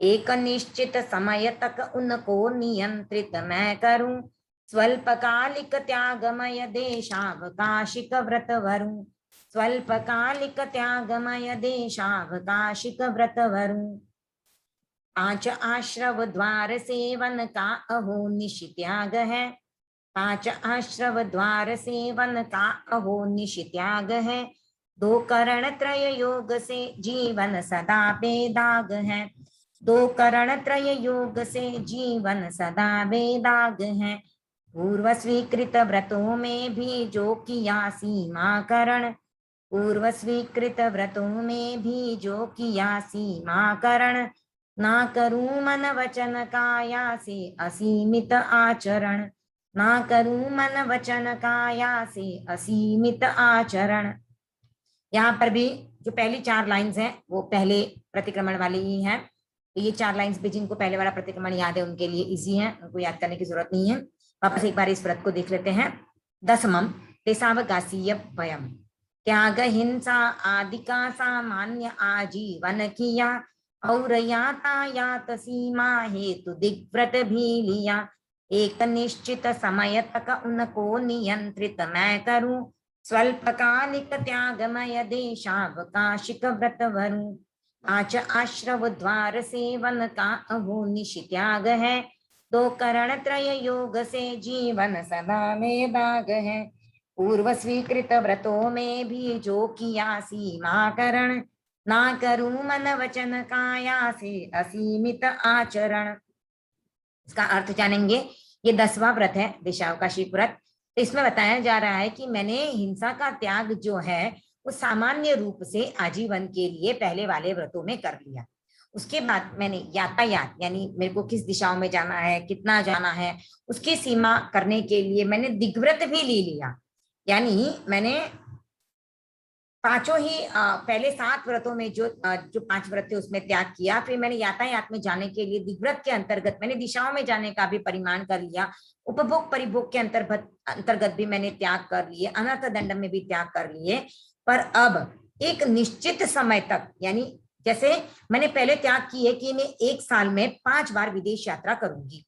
एक निश्चित समय तक उनको नियंत्रित मैं करूं। स्वल्पकालिक त्यागमय देशावकाशिक व्रत वरूं। स्वल्पकालिक त्यागमय देशावकाशिक व्रत वरूं। 5 आश्रव द्वार सेवन का अहो निशित्याग है। 5 आश्रव द्वार सेवन का अहो निशित्याग है। 2 करण त्रय योग से जीवन सदा बेदाग है। 2 करण त्रय योग से जीवन सदा बेदाग है। पूर्व स्वीकृत व्रतों में भी जो किया सीमा करण। पूर्व स्वीकृत व्रतों में भी जो किया सीमा करण। ना करूं मन वचन काया से असीमित आचरण। ना करूं मन वचन काया से असीमित आचरण। यहाँ पर भी जो पहली 4 लाइंस हैं वो पहले प्रतिक्रमण वाली ही हैं। तो ये 4 लाइंस भी जिनको पहले वाला प्रतिक्रमण याद है उनके लिए इजी है, उनको याद करने की जरूरत नहीं है। वापस एक बार इस व्रत को देख लेते हैं। 10मं तेसावकाशीय भयम। त्याग हिंसा आदि का सामान्य आजीवन किया। और यातायात सीमा हेतु दिग्व्रत भी लिया। एक निश्चित समय तक उनको नियंत्रित मैं करूं। स्वल्पकालिक त्यागमय देशावकाशिक व्रत वरूं। 5 आश्रव द्वार सेवन का अहो निशित्याग है। 2 करण त्रय योग से जीवन सदा में दाग है। पूर्व स्वीकृत व्रतों में भी जो किया सीमा करण। ना करूं मन वचन काया से असीमित आचरण। इसका अर्थ जानेंगे। ये 10वां व्रत है देशावकाशी व्रत। तो इसमें बताया जा रहा है कि मैंने हिंसा का त्याग जो है वो सामान्य रूप से आजीवन के लिए पहले वाले व्रतों में कर लिया। उसके बाद मैंने यातायात यानी मेरे को किस दिशाओं में जाना है, कितना जाना है, उसकी सीमा करने के लिए मैंने दिग्व्रत भी ले लिया। यानी मैंने पांचों ही पहले 7 व्रतों में जो 5 व्रत थे उसमें त्याग किया। फिर मैंने यातायात में जाने के लिए दिग्व्रत के अंतर्गत मैंने दिशाओं में जाने का भी परिमाण कर लिया। उपभोग परिभोग के अंतर्गत भी मैंने त्याग कर लिए। अनर्थ दंड में भी त्याग कर लिए। पर अब एक निश्चित समय तक, यानी जैसे मैंने पहले त्याग की है कि मैं 1 साल में 5 बार विदेश यात्रा करूंगी,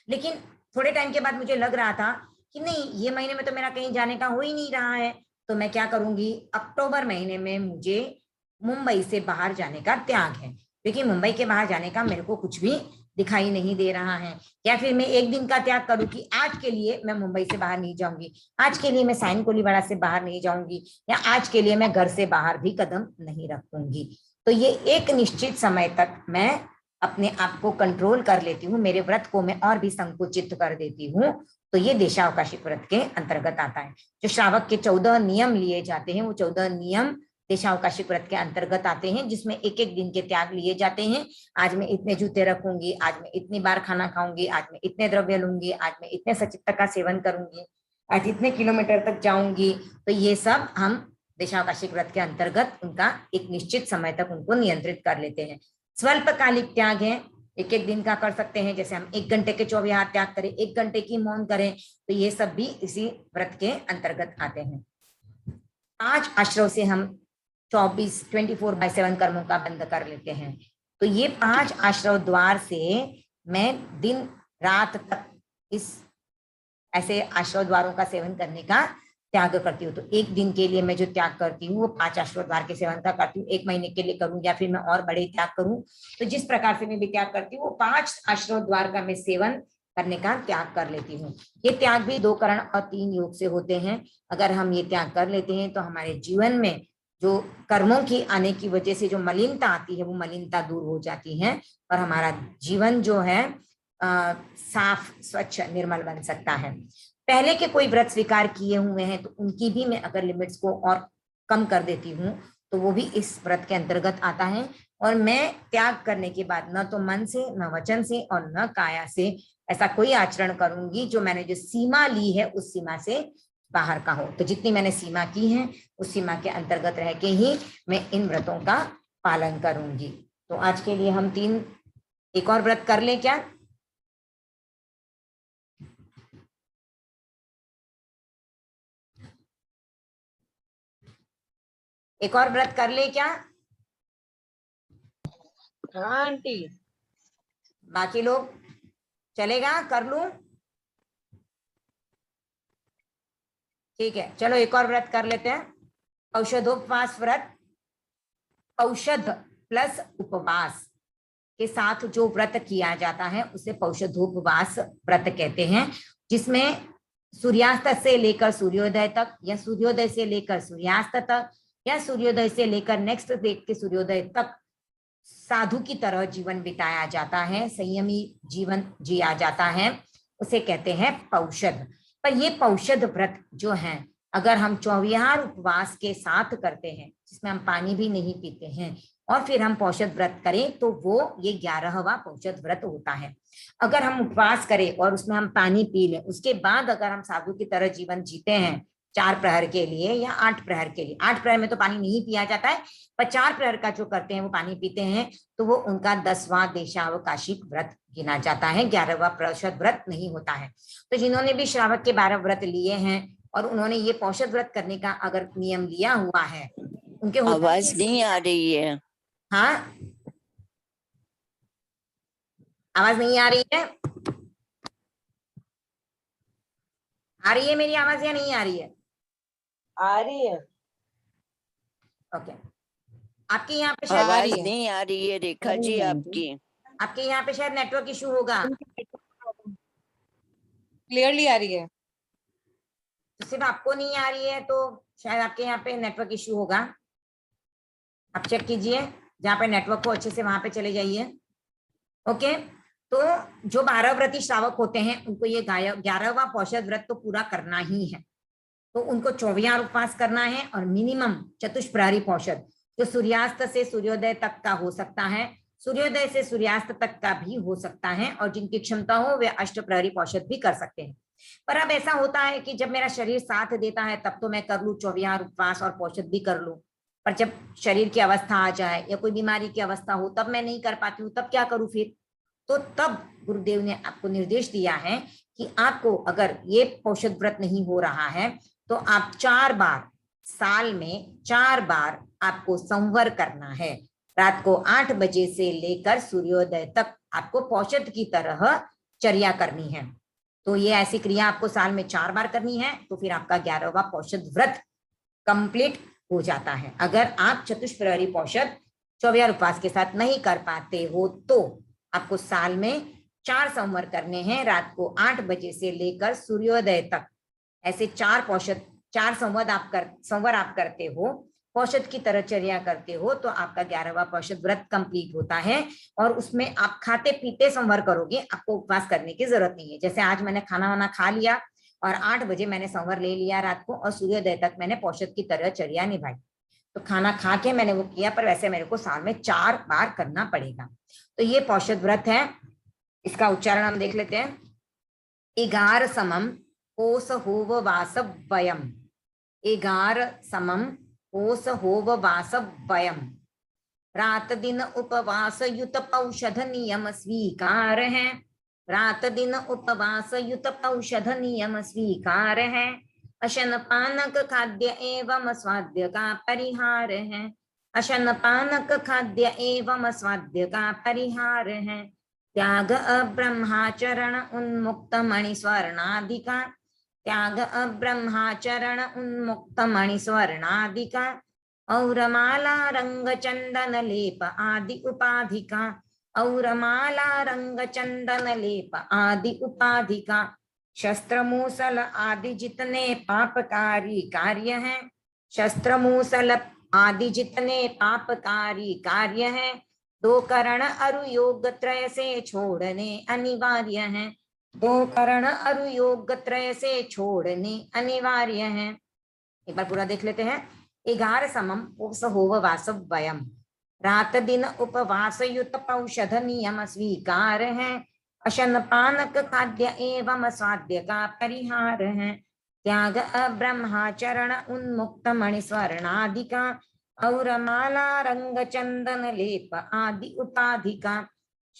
लेकिन थोड़े टाइम के बाद मुझे लग रहा था कि नहीं, ये महीने में तो मेरा कहीं जाने का हो ही नहीं रहा है, तो मैं क्या करूंगी, अक्टूबर महीने में मुझे मुंबई से बाहर जाने का त्याग है, क्योंकि मुंबई के बाहर जाने का मेरे को कुछ भी दिखाई नहीं दे रहा है। या फिर मैं 1 दिन का त्याग करूं कि आज के लिए मैं मुंबई से बाहर नहीं जाऊंगी, आज के लिए मैं साइन कोलीवाड़ा से बाहर नहीं जाऊंगी, या आज के लिए मैं घर से बाहर भी कदम नहीं रखूंगी। तो ये एक निश्चित समय तक मैं अपने आप को कंट्रोल कर लेती हूँ, मेरे व्रत को मैं और भी संकुचित कर देती हूँ। तो ये देशावकाशिक व्रत के अंतर्गत आता है। जो श्रावक के 14 नियम लिए जाते हैं वो 14 नियम देशावकाशिक व्रत के अंतर्गत आते हैं, जिसमें एक एक दिन के त्याग लिए जाते हैं। आज मैं इतने जूते रखूंगी, आज मैं इतनी बार खाना खाऊंगी, आज मैं इतने द्रव्य लूंगी, आज मैं इतने सचित्र का सेवन करूंगी, आज इतने किलोमीटर तक जाऊंगी। तो ये सब हम देशावकाशिक व्रत के अंतर्गत उनका एक निश्चित समय तक उनको नियंत्रित कर लेते हैं। स्वल्पकालिक त्याग है, एक एक दिन का कर सकते हैं, जैसे हम 1 घंटे के 24 हाथ त्याग करें, 1 घंटे की मौन करें, तो ये सब भी इसी व्रत के अंतर्गत आते हैं। 5 आश्रव से हम 24/7 कर्मों का बंध कर लेते हैं। तो ये 5 आश्रव द्वार से मैं दिन रात तक इस ऐसे आश्रव द्वारों का सेवन करने का त्याग करती हूँ। तो 1 दिन के लिए मैं जो त्याग करती हूँ वो 5 आश्रव द्वार के सेवन का करती हूँ। 1 महीने के लिए करूँ या फिर मैं और बड़े त्याग करूँ, तो जिस प्रकार से मैं भी त्याग करती हूँ वो 5 आश्रव द्वार का मैं सेवन करने का त्याग कर लेती हूँ। ये त्याग भी 2 करण और 3 योग से होते हैं। अगर हम ये त्याग कर लेते हैं तो हमारे जीवन में जो कर्मों की आने की वजह से जो मलिनता आती है वो मलिनता दूर हो जाती है और हमारा जीवन जो है साफ स्वच्छ निर्मल बन सकता है। पहले के कोई व्रत स्वीकार किए हुए हैं तो उनकी भी मैं अगर लिमिट्स को और कम कर देती हूँ तो वो भी इस व्रत के अंतर्गत आता है। और मैं त्याग करने के बाद न तो मन से, न वचन से और न काया से ऐसा कोई आचरण करूंगी जो मैंने जो सीमा ली है उस सीमा से बाहर का हो। तो जितनी मैंने सीमा की है उस सीमा के अंतर्गत रह के ही मैं इन व्रतों का पालन करूंगी। तो आज के लिए हम 3 एक और व्रत कर लें क्या? एक और व्रत कर ले क्या? हाँ आंटी। बाकी लोग चलेगा, कर लूं? ठीक है, चलो एक और व्रत कर लेते हैं। औषधोपवास व्रत। औषध प्लस उपवास के साथ जो व्रत किया जाता है उसे औषधोपवास व्रत कहते हैं, जिसमें सूर्यास्त से लेकर सूर्योदय तक, या सूर्योदय से लेकर सूर्यास्त तक, या सूर्योदय से लेकर नेक्स्ट डे के सूर्योदय तक साधु की तरह जीवन बिताया जाता है, संयमी जीवन जिया जाता है, उसे कहते हैं पौषध। पर ये पौषध व्रत जो है, अगर हम 24 उपवास के साथ करते हैं, जिसमें हम पानी भी नहीं पीते हैं, और फिर हम पौषध व्रत करें, तो वो ये 11वां पौषध व्रत होता है। अगर हम उपवास करें और उसमें हम पानी पी लें, उसके बाद अगर हम साधु की तरह जीवन जीते हैं 4 प्रहर के लिए या 8 प्रहर के लिए, 8 प्रहर में तो पानी नहीं पिया जाता है, पर 4 प्रहर का जो करते हैं वो पानी पीते हैं, तो वो उनका 10वां देशावकाशिक व्रत गिना जाता है, 11वां पौषध व्रत नहीं होता है। तो जिन्होंने भी श्रावक के 12 व्रत लिए हैं और उन्होंने ये पौषध व्रत करने का अगर नियम लिया हुआ है, उनके आवाज नहीं आ रही है। हाँ, आवाज नहीं आ रही है? आ रही है मेरी आवाज या नहीं आ रही है? आ रही है। ओके, आपके यहाँ पे शायद आवाज नहीं आ रही है रेखा जी आपकी। आपके यहाँ पे शायद नेटवर्क इशू होगा। क्लियरली आ रही है। तो सिर्फ आपको नहीं आ रही है, तो शायद आपके यहाँ पे नेटवर्क इशू होगा। आप चेक कीजिए, जहाँ पे नेटवर्क हो अच्छे से वहां पे चले जाइए। ओके, तो जो 12 व्रती श्रावक होते हैं उनको ये 11वां पौषध व्रत तो पूरा करना ही है। तो उनको 24 उपवास करना है और मिनिमम चतुष्प्रहरी पौषध, जो सूर्यास्त से सूर्योदय तक का हो सकता है, सूर्योदय से सूर्यास्त तक का भी हो सकता है, और जिनकी क्षमता हो वे अष्टप्रहरी पौषध भी कर सकते हैं। पर अब ऐसा होता है कि जब मेरा शरीर साथ देता है तब तो मैं कर लूं 24 उपवास और पौषध भी कर लूं, पर जब शरीर की अवस्था आ जाए या कोई बीमारी की अवस्था हो तब मैं नहीं कर पाती हूँ, तब क्या करूं फिर? तो तब गुरुदेव ने आपको निर्देश दिया है कि आपको अगर ये पौषध व्रत नहीं हो रहा है तो आप 4 बार, साल में 4 बार आपको संवर करना है। रात को 8 बजे से लेकर सूर्योदय तक आपको पौषध की तरह चर्या करनी है। तो ये ऐसी क्रिया आपको साल में 4 बार करनी है, तो फिर आपका 11वां पौषध व्रत कंप्लीट हो जाता है। अगर आप चतुष्प्रहरी पौषध 24 उपवास के साथ नहीं कर पाते हो तो आपको साल में 4 संवर करने हैं, रात को 8 बजे से लेकर सूर्योदय तक। ऐसे 4 पौषध, 4 संवर आप करते हो, पौषध की तरह चर्या करते हो, तो आपका 11वां पौषध व्रत कंप्लीट होता है। और उसमें आप खाते पीते संवर करोगे, आपको उपवास करने की जरूरत नहीं है। जैसे आज मैंने खाना वाना खा लिया और 8 बजे मैंने संवर ले लिया रात को, और सूर्योदय तक मैंने पौषध की तरह चर्या निभाई, तो खाना खा के मैंने वो किया, पर वैसे मेरे को साल में 4 बार करना पड़ेगा। तो ये पौषध व्रत है। इसका उच्चारण हम देख लेते हैं। 11 समम ओस होव वासव वयम, 11 समम ओस होव वासव वयम, रात दिन उपवास युत पौषध नियम स्वीकार है, रात दिन उपवास युत पौषध नियम स्वीकार है, अशन पानक खाद्य एवं स्वाद्य का परिहार है, अशन पानक खाद्य एवं स्वाद्य का परिहार है, त्याग अब्रह्माचरण उन्मुक्त मणि स्वर्णादिका, त्याग अब्रह्माचरण उन्मुक्त मणि स्वर्णादिका, और माला रंग चंदन लेप आदि उपाधिका, और माला रंग चंदन लेप आदि उपाधिका, शस्त्र मूसल आदि जितने पापकारी कार्य हैं, शस्त्र मूसल आदि जितने पापकारी कार्य हैं, 2 करण अरु योग त्रय से छोड़ने अनिवार्य हैं, 2 करण अरु योग त्रय से छोड़ने अनिवार्य हैं। एक बार पूरा देख लेते हैं। 11 समम उपस होव वासव वयम, रात दिन उपवास युत पौषध नियम स्वीकार है, अशन पानक खाद्य एवं स्वाद्य का परिहार है, त्याग अब्रह्माचरण उन्मुक्त मणि स्वर्णादिका, और माला रंग चंदन लेप आदि उपाधिका,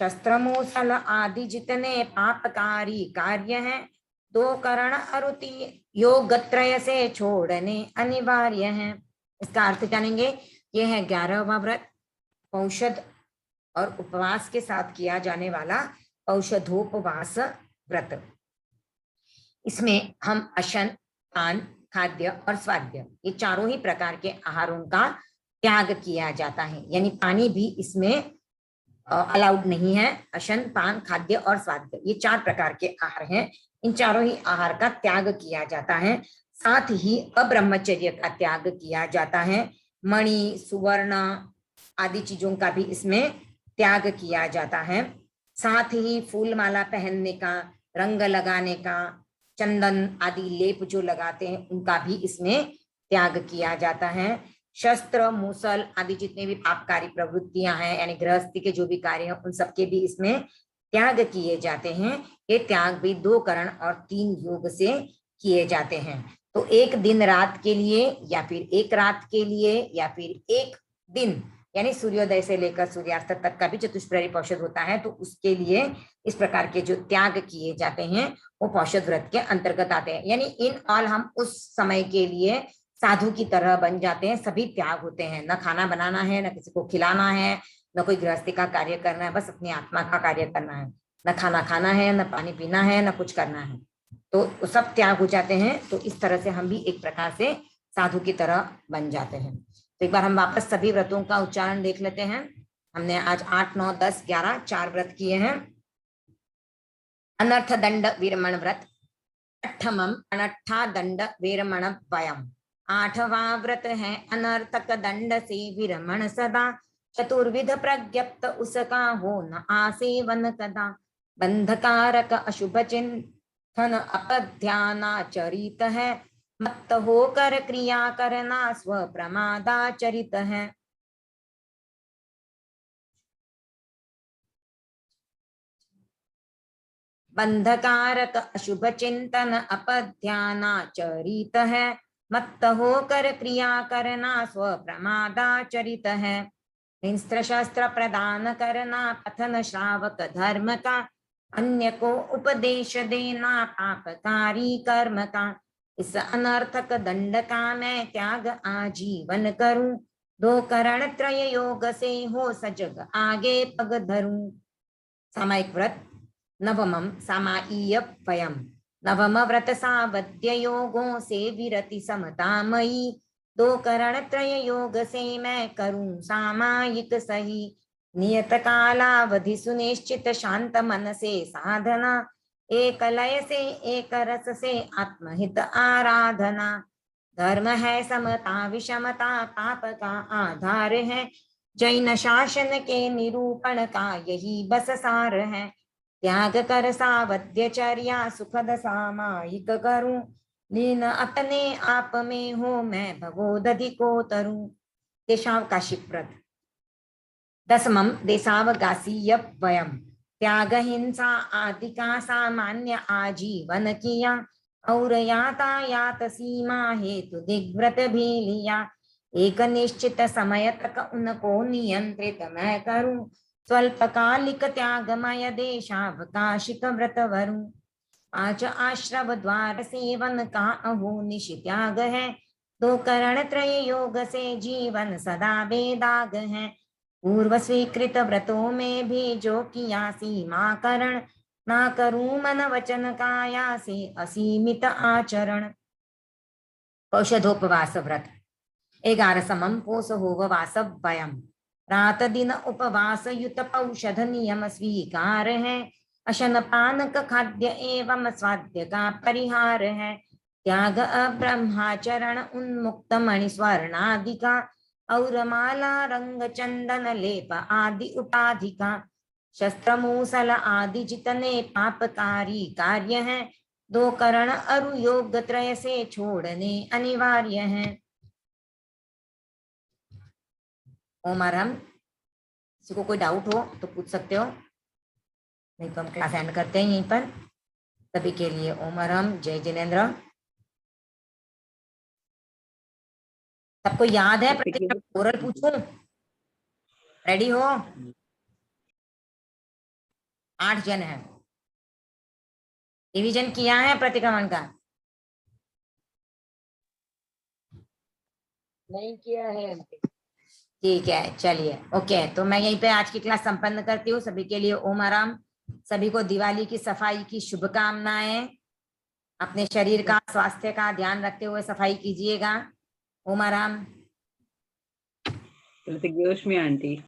शस्त्र मूसल आदि जितने पापकारी कार्य हैं, 2 करण अरुति योग त्रय से छोड़ने अनिवार्य हैं। इसका अर्थ जानेंगे। यह है 11वां व्रत, पौषध और उपवास के साथ किया जाने वाला औषधोपवास व्रत। इसमें हम अशन, पान, खाद्य और स्वाद्य, ये चारों ही प्रकार के आहारों का त्याग किया जाता है, यानी पानी भी इसमें अलाउड नहीं है। अशन, पान, खाद्य और स्वाद्य, ये 4 प्रकार के आहार हैं इन चारों ही आहार का त्याग किया जाता है। साथ ही अब्रह्मचर्य का त्याग किया जाता है। मणि, सुवर्ण आदि चीजों का भी इसमें त्याग किया जाता है। साथ ही फूल माला पहनने का, रंग लगाने का, चंदन आदि लेप जो लगाते हैं उनका भी इसमें त्याग किया जाता है। शस्त्र, मूसल आदि जितने भी पापकारी प्रवृत्तियां हैं यानी गृहस्थी के जो भी कार्य हैं उन सबके भी इसमें त्याग किए जाते हैं। ये त्याग भी 2 करण और 3 योग से किए जाते हैं। तो एक दिन रात के लिए या फिर एक रात के लिए या फिर एक दिन यानी सूर्योदय से लेकर सूर्यास्त तक का भी चतुष्प्रहरी पौषध होता है, तो उसके लिए इस प्रकार के जो त्याग किए जाते हैं वो पौषध व्रत के अंतर्गत आते हैं। यानी इन ऑल हम उस समय के लिए साधु की तरह बन जाते हैं। सभी त्याग होते हैं, न खाना बनाना है, न किसी को खिलाना है, न कोई गृहस्थी का कार्य करना है, बस अपनी आत्मा का कार्य करना है। न खाना खाना है, न पानी पीना है, न कुछ करना है, तो सब त्याग हो जाते हैं। तो इस तरह से हम भी एक प्रकार से साधु की तरह बन जाते हैं। तो एक बार हम वापस सभी व्रतों का उच्चारण देख लेते हैं। हमने आज 8, 9, 10, 11 4 व्रत किए हैं। अनर्थ दंड विरमण व्रत, अठमम अनट्ठा दंड विरमण वयम। 8वां व्रत है अनर्थक दंड से विरमण सदा। चतुर्विध प्रज्ञप्त उसका हो न आसेवन कदा। बंधकारक अशुभ चिंतन अपध्यानाचरित है। मत्त होकर क्रिया करना स्व प्रमादाचरित है। बंधकारक अशुभ चिंतन अपध्यानाचरित है। मत्त होकर क्रिया करना स्व प्रमादाचरित है। हिंस्त्र शस्त्र प्रदान करना पथन श्रावक धर्म का। अन्य को उपदेश देना पापकारी कर्म का। इस अनर्थक दंड का मैं त्याग आजीवन करूं। 2 करण त्रय योग से हो सजग आगे पग धरूं। सामायिक व्रत नवमम सामाईय वयम। नवम व्रत सावध्य योगों से विरति समतामयी। 2 करण त्रय योग से मैं करूं सामायिक सही। नियत कालावधि सुनिश्चित शांत मन से साधना। एक लय से एक रस से आत्महित आराधना। धर्म है समता विषमता पाप का आधार है। जैन शासन के निरूपण का यही बस सार है। त्याग कर सावध्यचर्या सुखद सामायिक करूं। लीन अपने आप में हो मैं भगोदधि को तरूं। देशावकाशिक व्रत। 10मम देशावकाशीय वयम। त्याग हिंसा आदि का सामान्य आजीवन किया। और यातायात सीमा हेतु दिग्व्रत भी लिया। एक निश्चित समय तक उनको नियंत्रित मैं करूं। स्वल्पकालिक त्यागमय देशावकाशिक व्रत वरूं। 5 आश्रव द्वार सेवन का अहो निशि त्याग है। 2 करण त्रय योग से जीवन सदा बेदाग है। पूर्व स्वीकृत व्रतों में भी जो किया सीमा करण। ना करूं मन वचन काया से असीमित आचरण। औषधोपवास व्रत। 11 पोष होववास वयम। रात दिन उपवास युत औषध नियम स्वीकार है। अशन पानक खाद्य एवं स्वाद्य का परिहार है। त्याग ब्रह्माचरण उन्मुक्त मणि स्वर्णादि का। और माला रंग चंदन लेप आदि उपाधि का। शस्त्र मूसल आदि जितने पापकारी कार्य हैं। 2 करण अरु योग त्रय से छोड़ने अनिवार्य हैं। ओम आराम। किसी को कोई डाउट हो तो पूछ सकते हो, नहीं तो हम क्लास एंड करते हैं यहीं पर। सभी के लिए ओम आराम। जय जिनेन्द्र। सबको याद है? ओरल पूछूं? रेडी हो? 8 जन है। रिवीजन किया है प्रतिक्रमण का? नहीं किया है। ठीक है, चलिए ओके। तो मैं यहीं पे आज की क्लास संपन्न करती हूँ। सभी के लिए ओम आराम। सभी को दिवाली की सफाई की शुभकामनाएं। अपने शरीर का स्वास्थ्य का ध्यान रखते हुए सफाई कीजिएगा। ओम आराम। कृतिज्ञोष्मी आंटी।